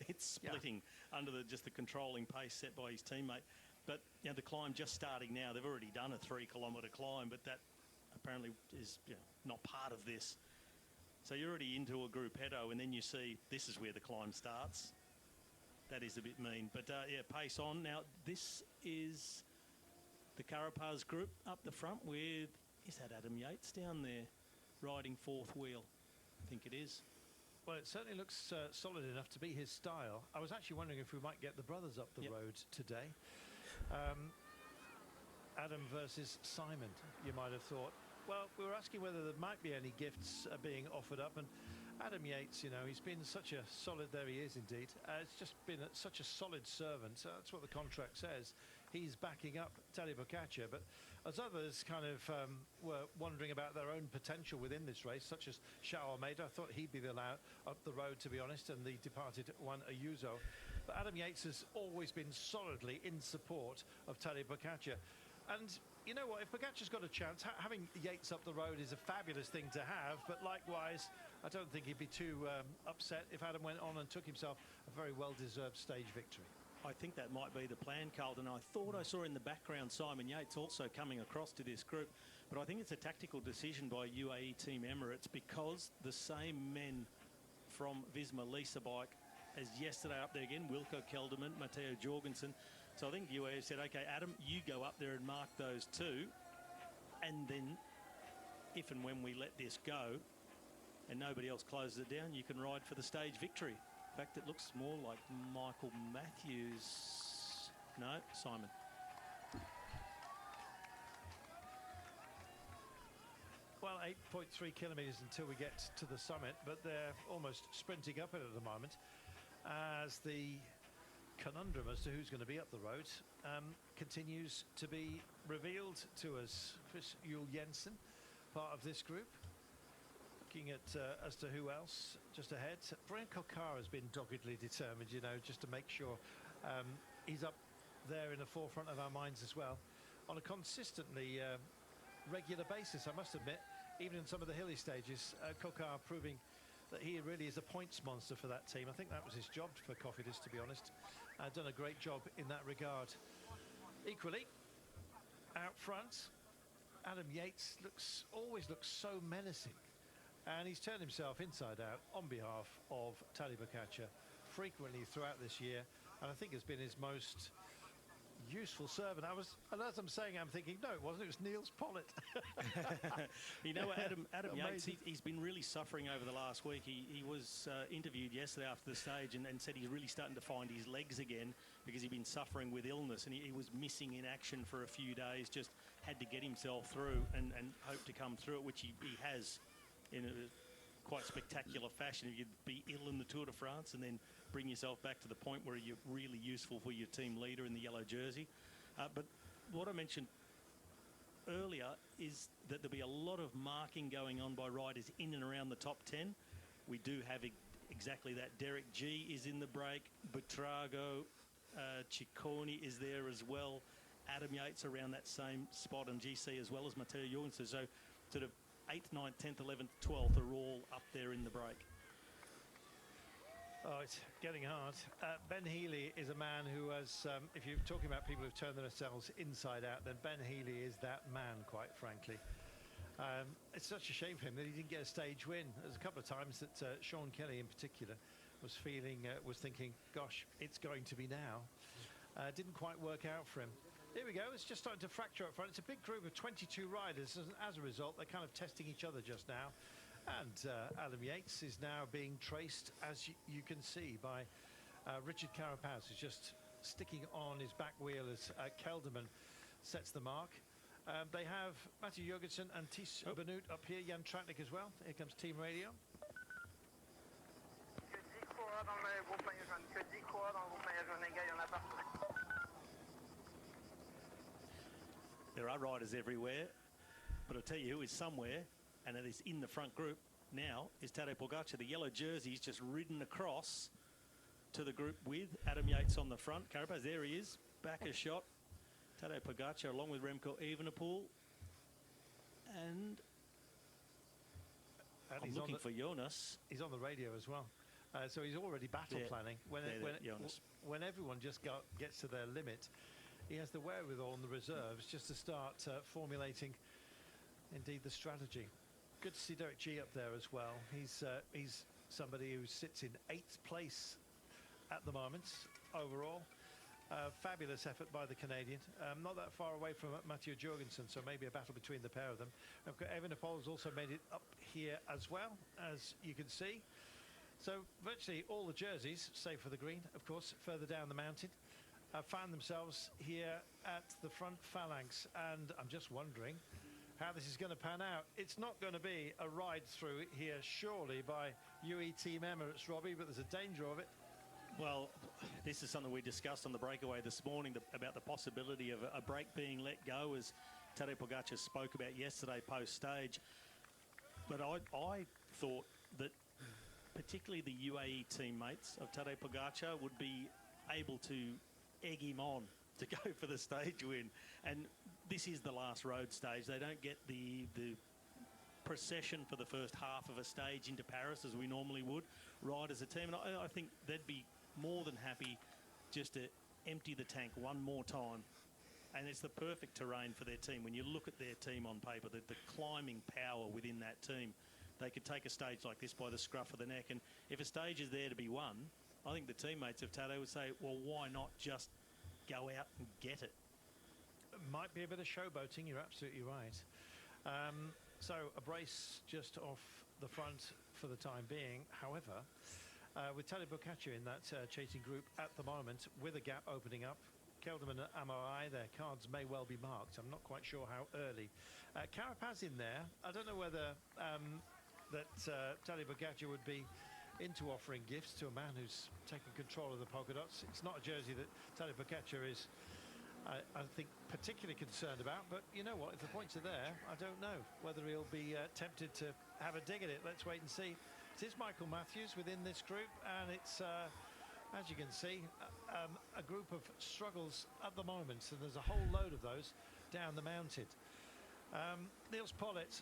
it's splitting under just the controlling pace set by his teammate. But you know, the climb just starting now. They've already done a 3-kilometre climb, but that apparently is not part of this. So you're already into a group heado, and then you see this is where the climb starts. That is a bit mean, but yeah, pace on. Now this is the Carapaz group up the front with, is that Adam Yates down there riding fourth wheel? I think it is. Well, it certainly looks solid enough to be his style. I was actually wondering if we might get the brothers up the road today. Adam versus Simon, you might have thought. Well, we were asking whether there might be any gifts being offered up, and Adam Yates, you know, he's been such a solid, there he is indeed, it's just been such a solid servant, that's what the contract says. He's backing up Tadej Pogačar, but as others kind of were wondering about their own potential within this race, such as João Almeida, I thought he'd be the up the road, to be honest, and the departed Juan Ayuso. But Adam Yates has always been solidly in support of Tadej Pogačar. And you know what, if Pogačar's got a chance, having Yates up the road is a fabulous thing to have, but likewise, I don't think he'd be too upset if Adam went on and took himself a very well-deserved stage victory. I think that might be the plan, Carlton. I thought I saw in the background Simon Yates also coming across to this group, but I think it's a tactical decision by UAE Team Emirates, because the same men from Visma Lease Bike as yesterday up there again, Wilco Kelderman, Matteo Jorgensen. So I think UAE said, okay, Adam, you go up there and mark those two, and then if and when we let this go and nobody else closes it down, you can ride for the stage victory. In fact, it looks more like Michael Matthews. No, Simon. Well, 8.3 kilometres until we get to the summit, but they're almost sprinting up it at the moment as the conundrum as to who's going to be up the road continues to be revealed to us. Chris Juul Jensen, part of this group. Looking at as to who else just ahead. Brian Coquard has been doggedly determined, you know, just to make sure he's up there in the forefront of our minds as well on a consistently regular basis, I must admit. Even in some of the hilly stages, Coquard proving that he really is a points monster for that team. I think that was his job for Cofidis, to be honest. Done a great job in that regard. Equally, out front, Adam Yates always looks so menacing. And he's turned himself inside out on behalf of Tadej Pogačar frequently throughout this year, and I think has been his most useful servant. And as I'm saying, I'm thinking, no, it wasn't. It was Niels Pollitt. You know, Adam Yates, he's been really suffering over the last week. He was interviewed yesterday after the stage and said he's really starting to find his legs again because he'd been suffering with illness, and he was missing in action for a few days, just had to get himself through and hope to come through it, which he has in a quite spectacular fashion. You'd be ill in the Tour de France and then bring yourself back to the point where you're really useful for your team leader in the yellow jersey. But what I mentioned earlier is that there'll be a lot of marking going on by riders in and around the top 10. We do have exactly that. Derek G is in the break. Buitrago, Ciccone is there as well. Adam Yates around that same spot on GC, as well as Matteo Jorgensen. So sort of 8th, 9th, 10th, 11th, 12th are all up there in the break. Oh, it's getting hard. Ben Healy is a man who has, if you're talking about people who've turned themselves inside out, then Ben Healy is that man, quite frankly. It's such a shame for him that he didn't get a stage win. There's a couple of times that Sean Kelly in particular was thinking, gosh, it's going to be now. Didn't quite work out for him. Here we go, it's just starting to fracture up front. It's a big group of 22 riders, and as a result, they're kind of testing each other just now. And Adam Yates is now being traced, as you can see, by Richard Carapaz, who's just sticking on his back wheel as Kelderman sets the mark. They have Matthew Jorgensen and Ties Benoot up here, Jan Tratnik as well. Here comes Team Radio. There are riders everywhere, but I'll tell you who is somewhere, and it is in the front group now, is Tadej Pogačar. The yellow jersey's just ridden across to the group with Adam Yates on the front. Carapaz, there he is, back a shot. Tadej Pogačar along with Remco Evenepoel. And I'm looking for Jonas. He's on the radio as well. So he's already battle planning. When everyone just gets to their limit, he has the wherewithal and the reserves just to start formulating, indeed, the strategy. Good to see Derek G up there as well. He's somebody who sits in 8th place at the moment overall. Fabulous effort by the Canadian. Not that far away from Matthew Jorgensen, so maybe a battle between the pair of them. Evenepoel has also made it up here as well, as you can see. So virtually all the jerseys, save for the green, of course, further down the mountain, found themselves here at the front phalanx. And I'm just wondering how this is going to pan out. It's not going to be a ride through here, surely, by UE Team Emirates, Robbie, but there's a danger of it. Well, this is something we discussed on the breakaway this morning about the possibility of a brake being let go, as Tadej Pogacar spoke about yesterday post-stage. But I thought that particularly the UAE teammates of Tadej Pogacar would be able to egg him on to go for the stage win. And this is the last road stage. They don't get the procession for the first half of a stage into Paris as we normally would ride as a team. And I think they'd be more than happy just to empty the tank one more time. And it's the perfect terrain for their team. When you look at their team on paper, the climbing power within that team, they could take a stage like this by the scruff of the neck. And if a stage is there to be won, I think the teammates of Tadej would say, well, why not just go out and get it? Might be a bit of showboating, you're absolutely right. So a brace just off the front for the time being. However, with Tadej Pogacar in that chasing group at the moment, with a gap opening up, Kelderman and Amorai, their cards may well be marked. I'm not quite sure how early. Carapaz in there. I don't know whether Tadej Pogacar would be into offering gifts to a man who's taken control of the polka dots. It's not a jersey that Tadej Pogacar is, I think, particularly concerned about. But you know what? If the points are there, I don't know whether he'll be tempted to have a dig at it. Let's wait and see. It is Michael Matthews within this group, and it's, as you can see, a group of struggles at the moment. So there's a whole load of those down the mountain. Niels Pollitt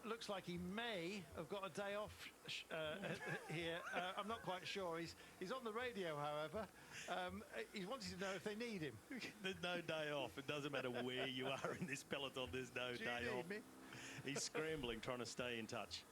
looks like he may have got a day off here. I'm not quite sure. He's on the radio, however. He's wanting to know if they need him. There's no day off. It doesn't matter where you are in this peloton. There's no day off. Me? He's scrambling, trying to stay in touch.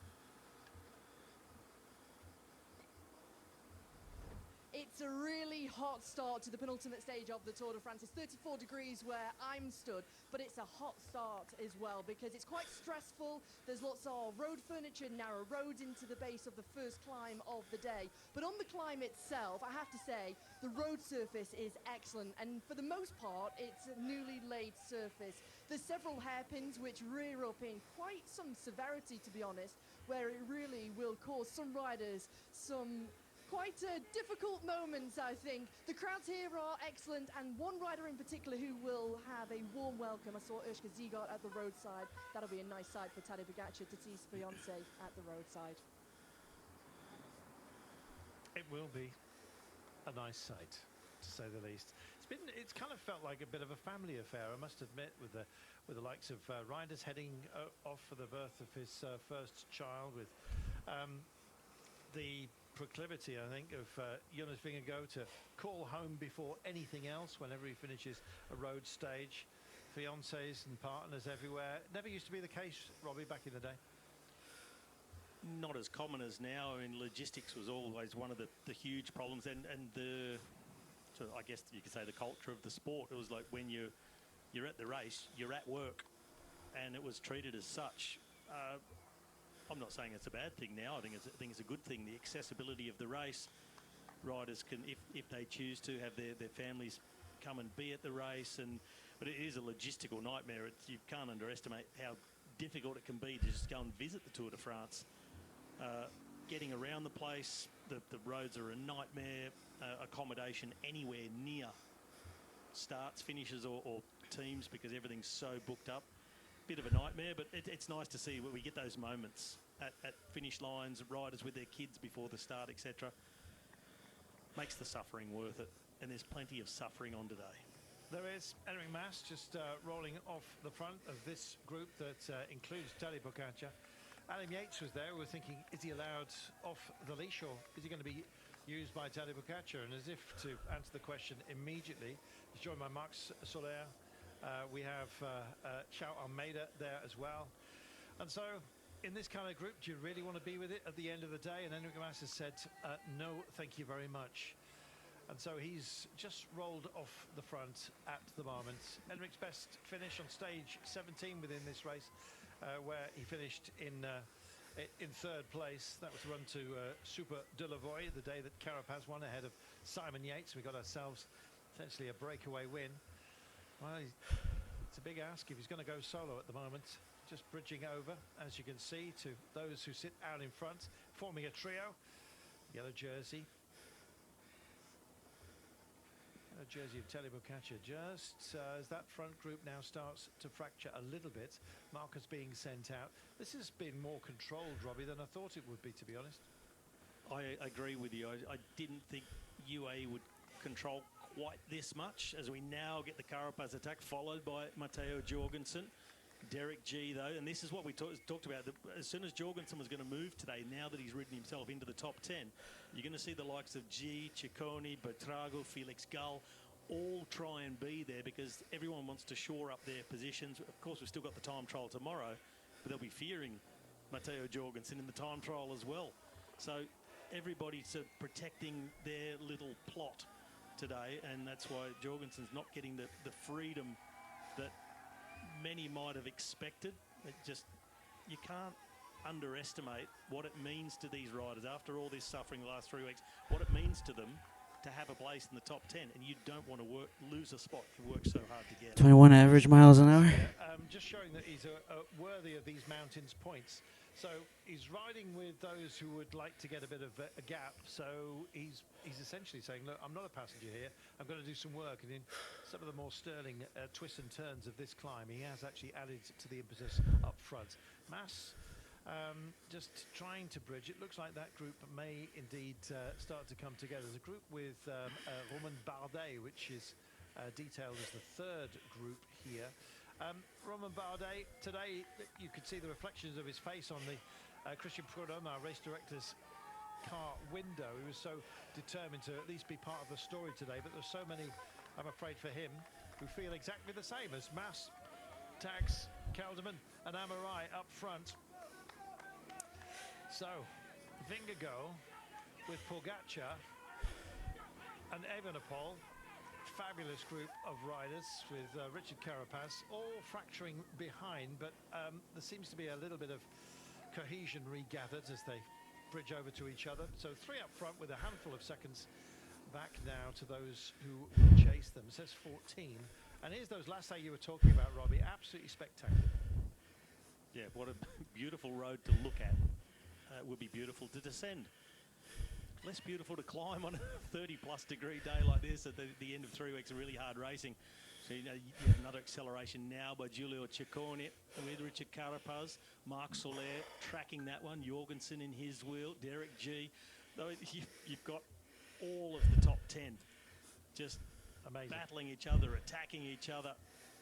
It's a really hot start to the penultimate stage of the Tour de France. It's 34 degrees where I'm stood, but it's a hot start as well because it's quite stressful. There's lots of road furniture, narrow roads into the base of the first climb of the day. But on the climb itself, I have to say, the road surface is excellent. And for the most part, it's a newly laid surface. There's several hairpins which rear up in quite some severity, to be honest, where it really will cause some riders some quite difficult moments, I think. The crowds here are excellent, and one rider in particular who will have a warm welcome. I saw Urshka Ziegart at the roadside. That'll be a nice sight for Tadej Pogacar to see his fiancée at the roadside. It will be a nice sight, to say the least. It's kind of felt like a bit of a family affair, I must admit, with the likes of riders heading off for the birth of his first child, with the proclivity, I think, of Jonas Vingegaard to call home before anything else whenever he finishes a road stage. Fiancés and partners everywhere. Never used to be the case, Robbie, back in the day. Not as common as now. I mean, logistics was always one of the huge problems, and the, so I guess you could say, the culture of the sport. It was like when you're at the race, you're at work, and it was treated as such. I'm not saying it's a bad thing now. I think it's a good thing. The accessibility of the race, riders can, if they choose to, have their families come and be at the race. But it is a logistical nightmare. You can't underestimate how difficult it can be to just go and visit the Tour de France. Getting around the place, the roads are a nightmare. Accommodation anywhere near starts, finishes, or teams, because everything's so booked up. Bit of a nightmare, but it's nice to see where we get those moments at finish lines, riders with their kids before the start, etc. Makes the suffering worth it, and there's plenty of suffering on today. There is. Enric Mas just rolling off the front of this group that includes Tadej Pogacar. Adam Yates was there. We were thinking, is he allowed off the leash, or is he going to be used by Tadej Pogacar? And as if to answer the question immediately, he's joined by Max Soler. We have Chao Almeida there as well. And so, in this kind of group, do you really want to be with it at the end of the day? And Enric Mas has said, no, thank you very much. And so he's just rolled off the front at the moment. Enric's best finish on stage 17 within this race, where he finished in third place. That was run to Super de la Voie, the day that Carapaz won ahead of Simon Yates. We got ourselves essentially a breakaway win. Well, It's a big ask if he's going to go solo at the moment. Just bridging over, as you can see, to those who sit out in front, forming a trio. Yellow jersey. Yellow jersey of Tadej Pogačar. Just as that front group now starts to fracture a little bit, Marcus being sent out. This has been more controlled, Robbie, than I thought it would be, to be honest. I agree with you. I didn't think UAE would control quite this much, as we now get the Carapaz attack, followed by Matteo Jorgensen. Derek G, though, and this is what we talked about. As soon as Jorgensen was going to move today, now that he's ridden himself into the top 10, you're going to see the likes of G, Ciccone, Bertrago, Felix Gull all try and be there, because everyone wants to shore up their positions. Of course, we've still got the time trial tomorrow, but they'll be fearing Matteo Jorgensen in the time trial as well. So everybody's sort of protecting their little plot today, and that's why Jorgensen's not getting the freedom that many might have expected. It just, you can't underestimate what it means to these riders after all this suffering the last 3 weeks, what it means to them to have a place in the top 10, and you don't want to lose a spot you work so hard to get. 21 average miles an hour. Just showing that he's worthy of these mountains points. So he's riding with those who would like to get a bit of a gap. So he's essentially saying, look, I'm not a passenger here. I'm going to do some work. And in some of the more sterling twists and turns of this climb, he has actually added to the impetus up front. Mas just trying to bridge. It looks like that group may indeed start to come together. There's a group with Romain Bardet, which is detailed as the third group here. Romain Bardet, today you could see the reflections of his face on the Christian Prudhomme, our race director's car window. He was so determined to at least be part of the story today, but there's so many, I'm afraid for him, who feel exactly the same as Mas, Tax, Kelderman and Amarai up front. So, Vingegaard with Pogačar and Evenepoel. Fabulous group of riders with Richard Carapaz, all fracturing behind, but there seems to be a little bit of cohesion regathered as they bridge over to each other. So 3 up front with a handful of seconds back now to those who will chase them. It says 14. And here's those last day you were talking about, Robbie. Absolutely spectacular. Yeah, what a beautiful road to look at. It would be beautiful to descend. Less beautiful to climb on a 30-plus degree day like this at the end of 3 weeks of really hard racing. So, you know, you have another acceleration now by Giulio Ciccone with Richard Carapaz, Marc Soler tracking that one, Jorgensen in his wheel, Derek G. Though you've got all of the top 10 just amazing, battling each other, attacking each other.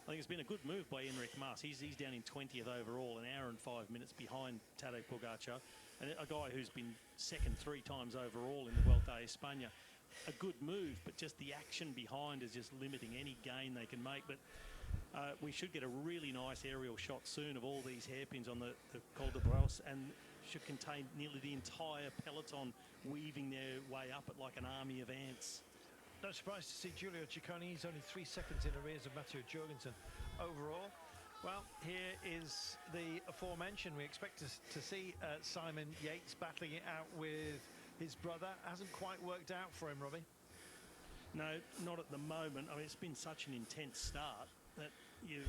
I think it's been a good move by Enric Mas. He's down in 20th overall, an hour and 5 minutes behind Tadej Pogačar. And a guy who's been second 3 times overall in the Vuelta a España. A good move, but just the action behind is just limiting any gain they can make. But we should get a really nice aerial shot soon of all these hairpins on the Col de Braus, and should contain nearly the entire peloton weaving their way up it like an army of ants. No surprise to see Giulio Ciccone. He's only 3 seconds in arrears of Matteo Jorgensen overall. Well, here is the aforementioned. We expect to see Simon Yates battling it out with his brother. Hasn't quite worked out for him, Robbie. No, not at the moment. I mean, it's been such an intense start that you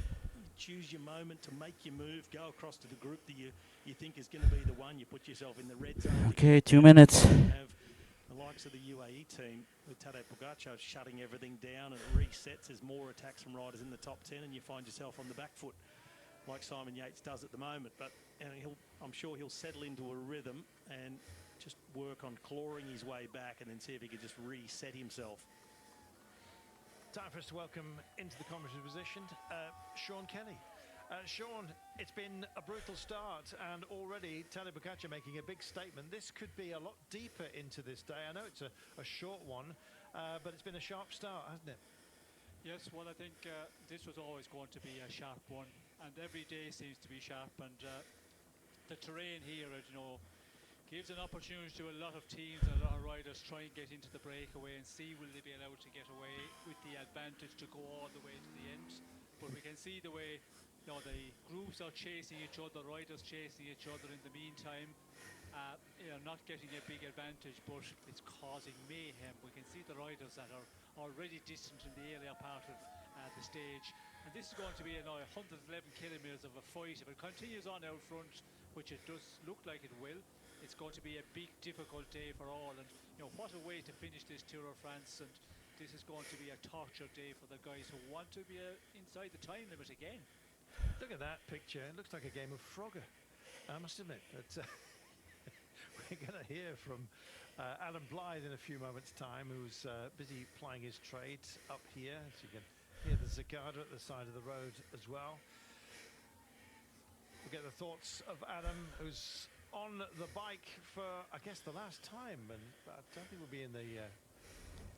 choose your moment to make your move, go across to the group that you think is going to be the one. You put yourself in the red zone. Okay, 2 minutes. Have the likes of the UAE team with Tadej Pogačar shutting everything down, and it resets. There's more attacks from riders in the top 10, and you find yourself on the back foot like Simon Yates does at the moment. But I'm sure he'll settle into a rhythm and just work on clawing his way back, and then see if he can just reset himself. Time for us to welcome into the commentary position Sean Kelly. Sean, it's been a brutal start, and already Tadej Pogačar making a big statement. This could be a lot deeper into this day. I know it's a short one, but it's been a sharp start, hasn't it? Yes, well, I think this was always going to be a sharp one, and every day seems to be sharp. And the terrain here, you know, gives an opportunity to a lot of teams and a lot of riders try and get into the breakaway and see will they be allowed to get away with the advantage to go all the way to the end. But we can see the way, you know, the groups are chasing each other, riders chasing each other in the meantime. You know, not getting a big advantage, but it's causing mayhem. We can see the riders that are already distant in the earlier part of the stage And this is going to be 111 kilometres of a fight. If it continues on out front, which it does look like it will, it's going to be a big, difficult day for all. And what a way to finish this Tour de France. And this is going to be a torture day for the guys who want to be inside the time limit again. Look at that picture. It looks like a game of Frogger. I must admit that we're going to hear from Adam Blythe in a few moments' time, who's busy plying his trade up here. As you can hear the cicada at the side of the road as well. We'll get the thoughts of Adam, who's on the bike for, I guess, the last time, and I don't think we'll be in the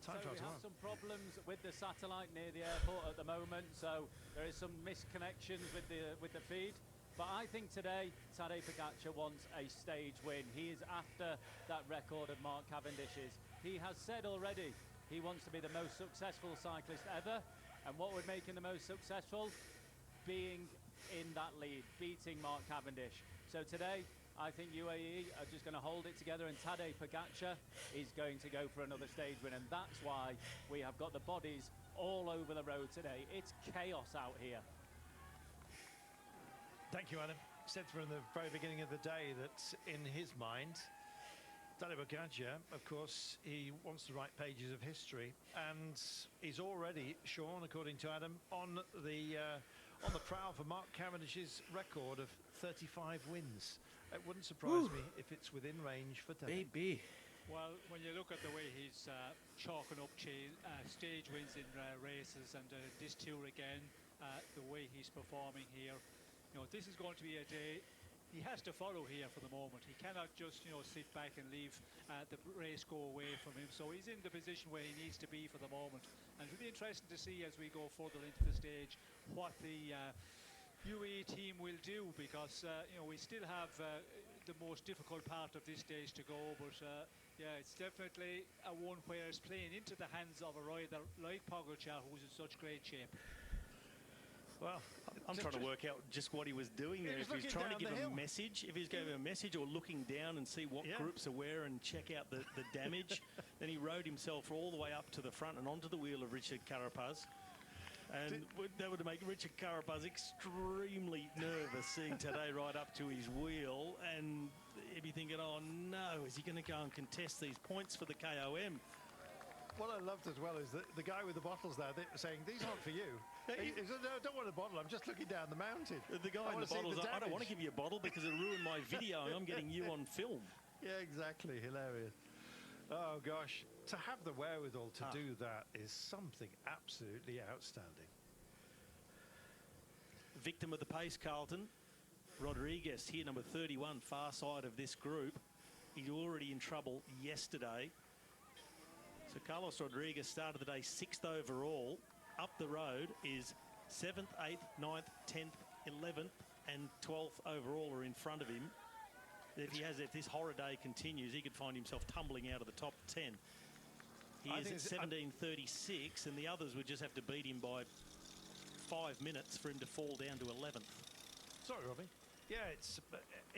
time trial So we tomorrow. have some problems with the satellite near the airport at the moment, so there is some misconnections with the feed. But I think today Tadej Pogačar wants a stage win. He is after that record of Mark Cavendish's. He has said already he wants to be the most successful cyclist ever, and what would make him the most successful? Being in that lead, beating Mark Cavendish. So today I think UAE are just going to hold it together, and Tadej Pogačar is going to go for another stage win, and that's why we have got the bodies all over the road today. It's chaos out here. Thank you, Adam. Said from the very beginning of the day that in his mind, Tadej Pogačar, of course, he wants to write pages of history, and he's already, Sean, according to Adam, on the prowl for Mark Cavendish's record of 35 wins. It wouldn't surprise me if it's within range for Tadej. Baby. Well, when you look at the way he's chalking up stage wins in races, and this tour again, the way he's performing here, this is going to be a day he has to follow here for the moment. He cannot just, sit back and leave the race go away from him. So he's in the position where he needs to be for the moment. And it'll be interesting to see as we go further into the stage what the UAE team will do, because we still have the most difficult part of this stage to go. But yeah, it's definitely a one where it's playing into the hands of a rider like Pogačar, who's in such great shape. Well, I'm trying to work out just what he was doing there. If he was trying to give a message, if he's giving a message, or looking down and see what groups are where and check out the damage. Then he rode himself all the way up to the front and onto the wheel of Richard Carapaz. And that would make Richard Carapaz extremely nervous, seeing Tadej right up to his wheel. And he'd be thinking, oh no, is he going to go and contest these points for the KOM? what I loved as well is that the guy with the bottles there saying, these aren't for you. He said, no, I don't want a bottle, I'm just looking down the mountain. The guy in the bottles, I don't want to give you a bottle because it'll ruin my video and I'm getting you on film. Yeah, exactly, hilarious. Oh gosh, to have the wherewithal to do that is something absolutely outstanding. Victim of the pace, Carlton. Rodriguez here, number 31, far side of this group. He's already in trouble yesterday. So Carlos Rodriguez started the day 6th overall. Up the road is 7th, 8th, 9th, 10th, 11th and 12th overall are in front of him. If this horror day continues, he could find himself tumbling out of the top 10. He is at 17:36 and the others would just have to beat him by 5 minutes for him to fall down to 11th. Sorry, Robbie. Yeah, it's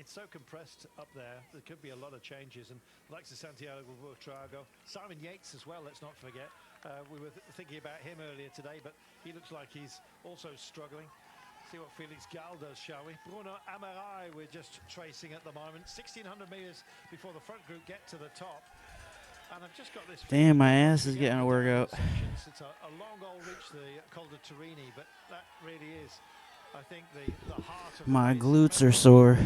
so compressed up there. There could be a lot of changes. And Alexis Santiago Buitrago, Simon Yates as well, let's not forget. We were thinking about him earlier today, but he looks like he's also struggling. See what Felix Gall does, shall we? Bruno Amarai, we're just tracing at the moment. 1,600 metres before the front group get to the top. And I've just got this... Damn, my ass is getting a workout. It's a long old reach, the Col de Turini, but that really is, I think, the heart of... My glutes are sore.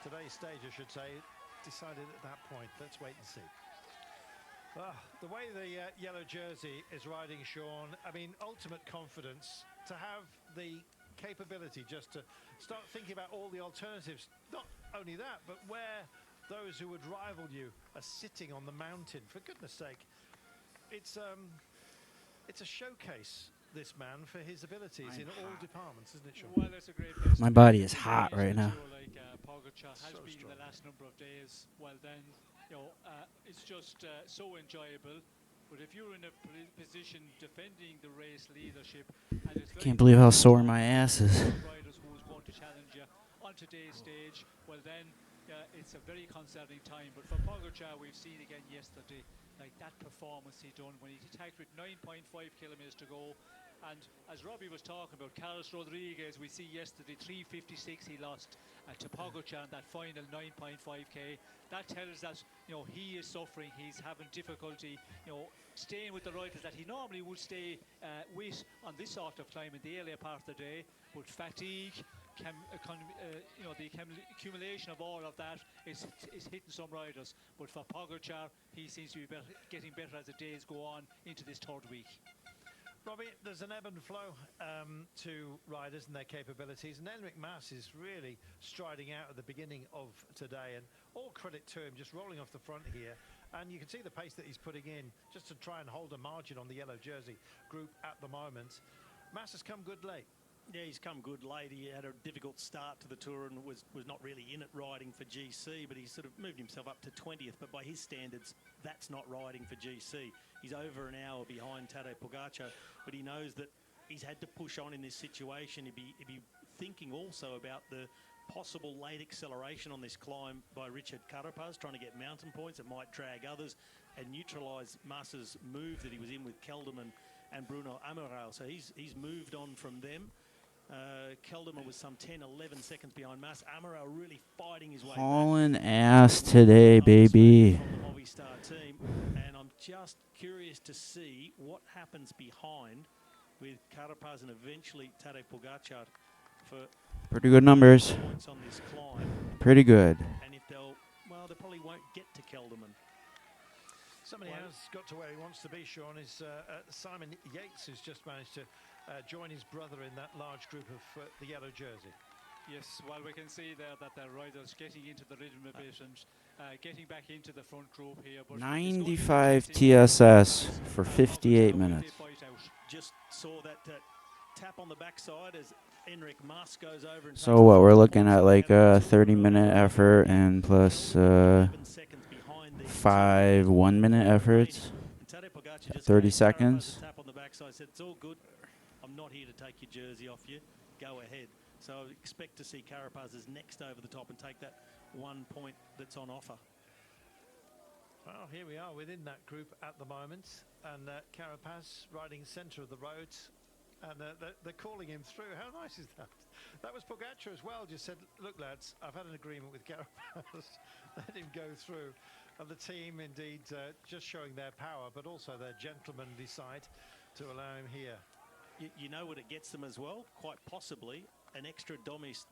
Today's stage, I should say, decided at that point. Let's wait and see. The way the yellow jersey is riding, Sean, I mean, ultimate confidence to have the capability just to start thinking about all the alternatives. Not only that, but where those who would rival you are sitting on the mountain. For goodness sake, it's a showcase, this man, for his abilities in all departments, isn't it, Sean? Well, that's a great place. My body is hot right now. Like Pogačar has been the last number of days. Well, then, it's just so enjoyable. But if you're in a position defending the race leadership, and it's Can't believe how sore my ass is. Riders who is going to challenge you on today's stage, well then, it's a very concerning time. But for Pogačar, we've seen again yesterday, like that performance he done when he attacked with 9.5 kilometers to go, And as Robbie was talking about, Carlos Rodriguez, we see yesterday 3:56 he lost to Pogacar in that final 9.5k. That tells us, he is suffering. He's having difficulty, staying with the riders that he normally would stay with on this sort of climb in the earlier part of the day. But fatigue, the accumulation of all of that is hitting some riders. But for Pogacar, he seems to be getting better as the days go on into this third week. Robbie, there's an ebb and flow to riders and their capabilities, and Enric Mas is really striding out at the beginning of today, and all credit to him, just rolling off the front here. And you can see the pace that he's putting in just to try and hold a margin on the yellow jersey group at the moment. Mas has come good late. Yeah, he's come good late. He had a difficult start to the Tour and was not really in it riding for GC, but he sort of moved himself up to 20th. But by his standards, that's not riding for GC. He's over an hour behind Tadej Pogacar, but he knows that he's had to push on in this situation. He'd be thinking also about the possible late acceleration on this climb by Richard Carapaz, trying to get mountain points that might drag others and neutralise Mas's move that he was in with Kelderman and Bruno Amaral. So he's moved on from them. Kelderman was some 10-11 seconds behind Mas. Amaral really fighting his way Hauling ass today, baby. from the Movistar team, and I'm just curious to see what happens behind with Carapaz and eventually Tadej Pogacar for Pretty good numbers. points on this climb. Pretty good. And if they probably won't get to Kelderman. Somebody else got to where he wants to be, Sean, is Simon Yates, who's just managed to join his brother in that large group of the yellow jersey. Yes, well, we can see there that the riders getting into the rhythm a bit and getting back into the front group here. But 95 TSS for 58 minutes. Just saw that tap on the backside as Enric Mas goes over and So what, we're looking at like a 30-minute effort and plus 5 1-minute efforts. 30 seconds. Tap on the backside, said, it's all good. I'm not here to take your jersey off you. Go ahead. So I expect to see Carapaz is next over the top and take that 1 point that's on offer. Well, here we are within that group at the moment, and Carapaz riding centre of the road, and they're calling him through. How nice is that? That was Pogacar as well, just said, look lads, I've had an agreement with Carapaz, let him go through. And the team indeed just showing their power, but also their gentlemanly side to allow him here. You know what it gets them as well? Quite possibly an extra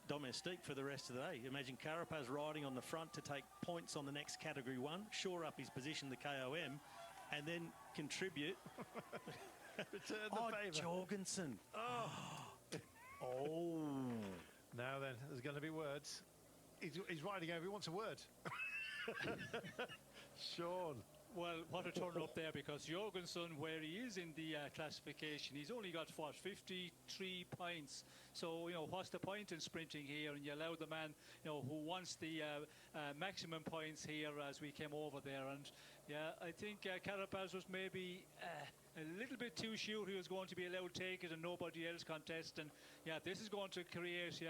domestique for the rest of the day. Imagine Carapaz riding on the front to take points on the next Category 1, shore up his position, the KOM, and then contribute. Return the favour. Jorgensen. Oh. Now then, there's going to be words. He's riding over, he wants a word. Sean. Well, what a turn up there, because Jorgensen, where he is in the classification, he's only got, 53 points. So, what's the point in sprinting here? And you allow the man, who wants the maximum points here as we came over there. And, yeah, I think Carapaz was maybe a little bit too sure he was going to be allowed to take it and nobody else contest. And, yeah, this is going to create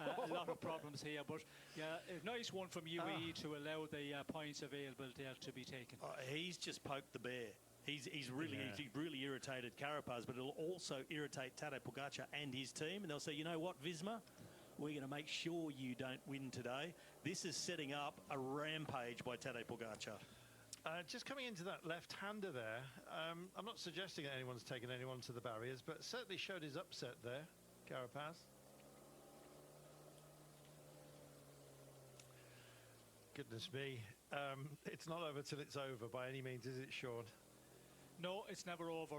a lot of problems here. But, yeah, a nice one from UAE to allow the points available there to be taken. He's just poked the bear. He's really irritated Carapaz, but it'll also irritate Tadej Pogacar and his team. And they'll say, you know what, Visma? We're going to make sure you don't win today. This is setting up a rampage by Tadej Pogacar. Just coming into that left-hander there, I'm not suggesting that anyone's taken anyone to the barriers, but certainly showed his upset there, Carapaz. Goodness me. It's not over till it's over by any means, is it, Sean? No, it's never over.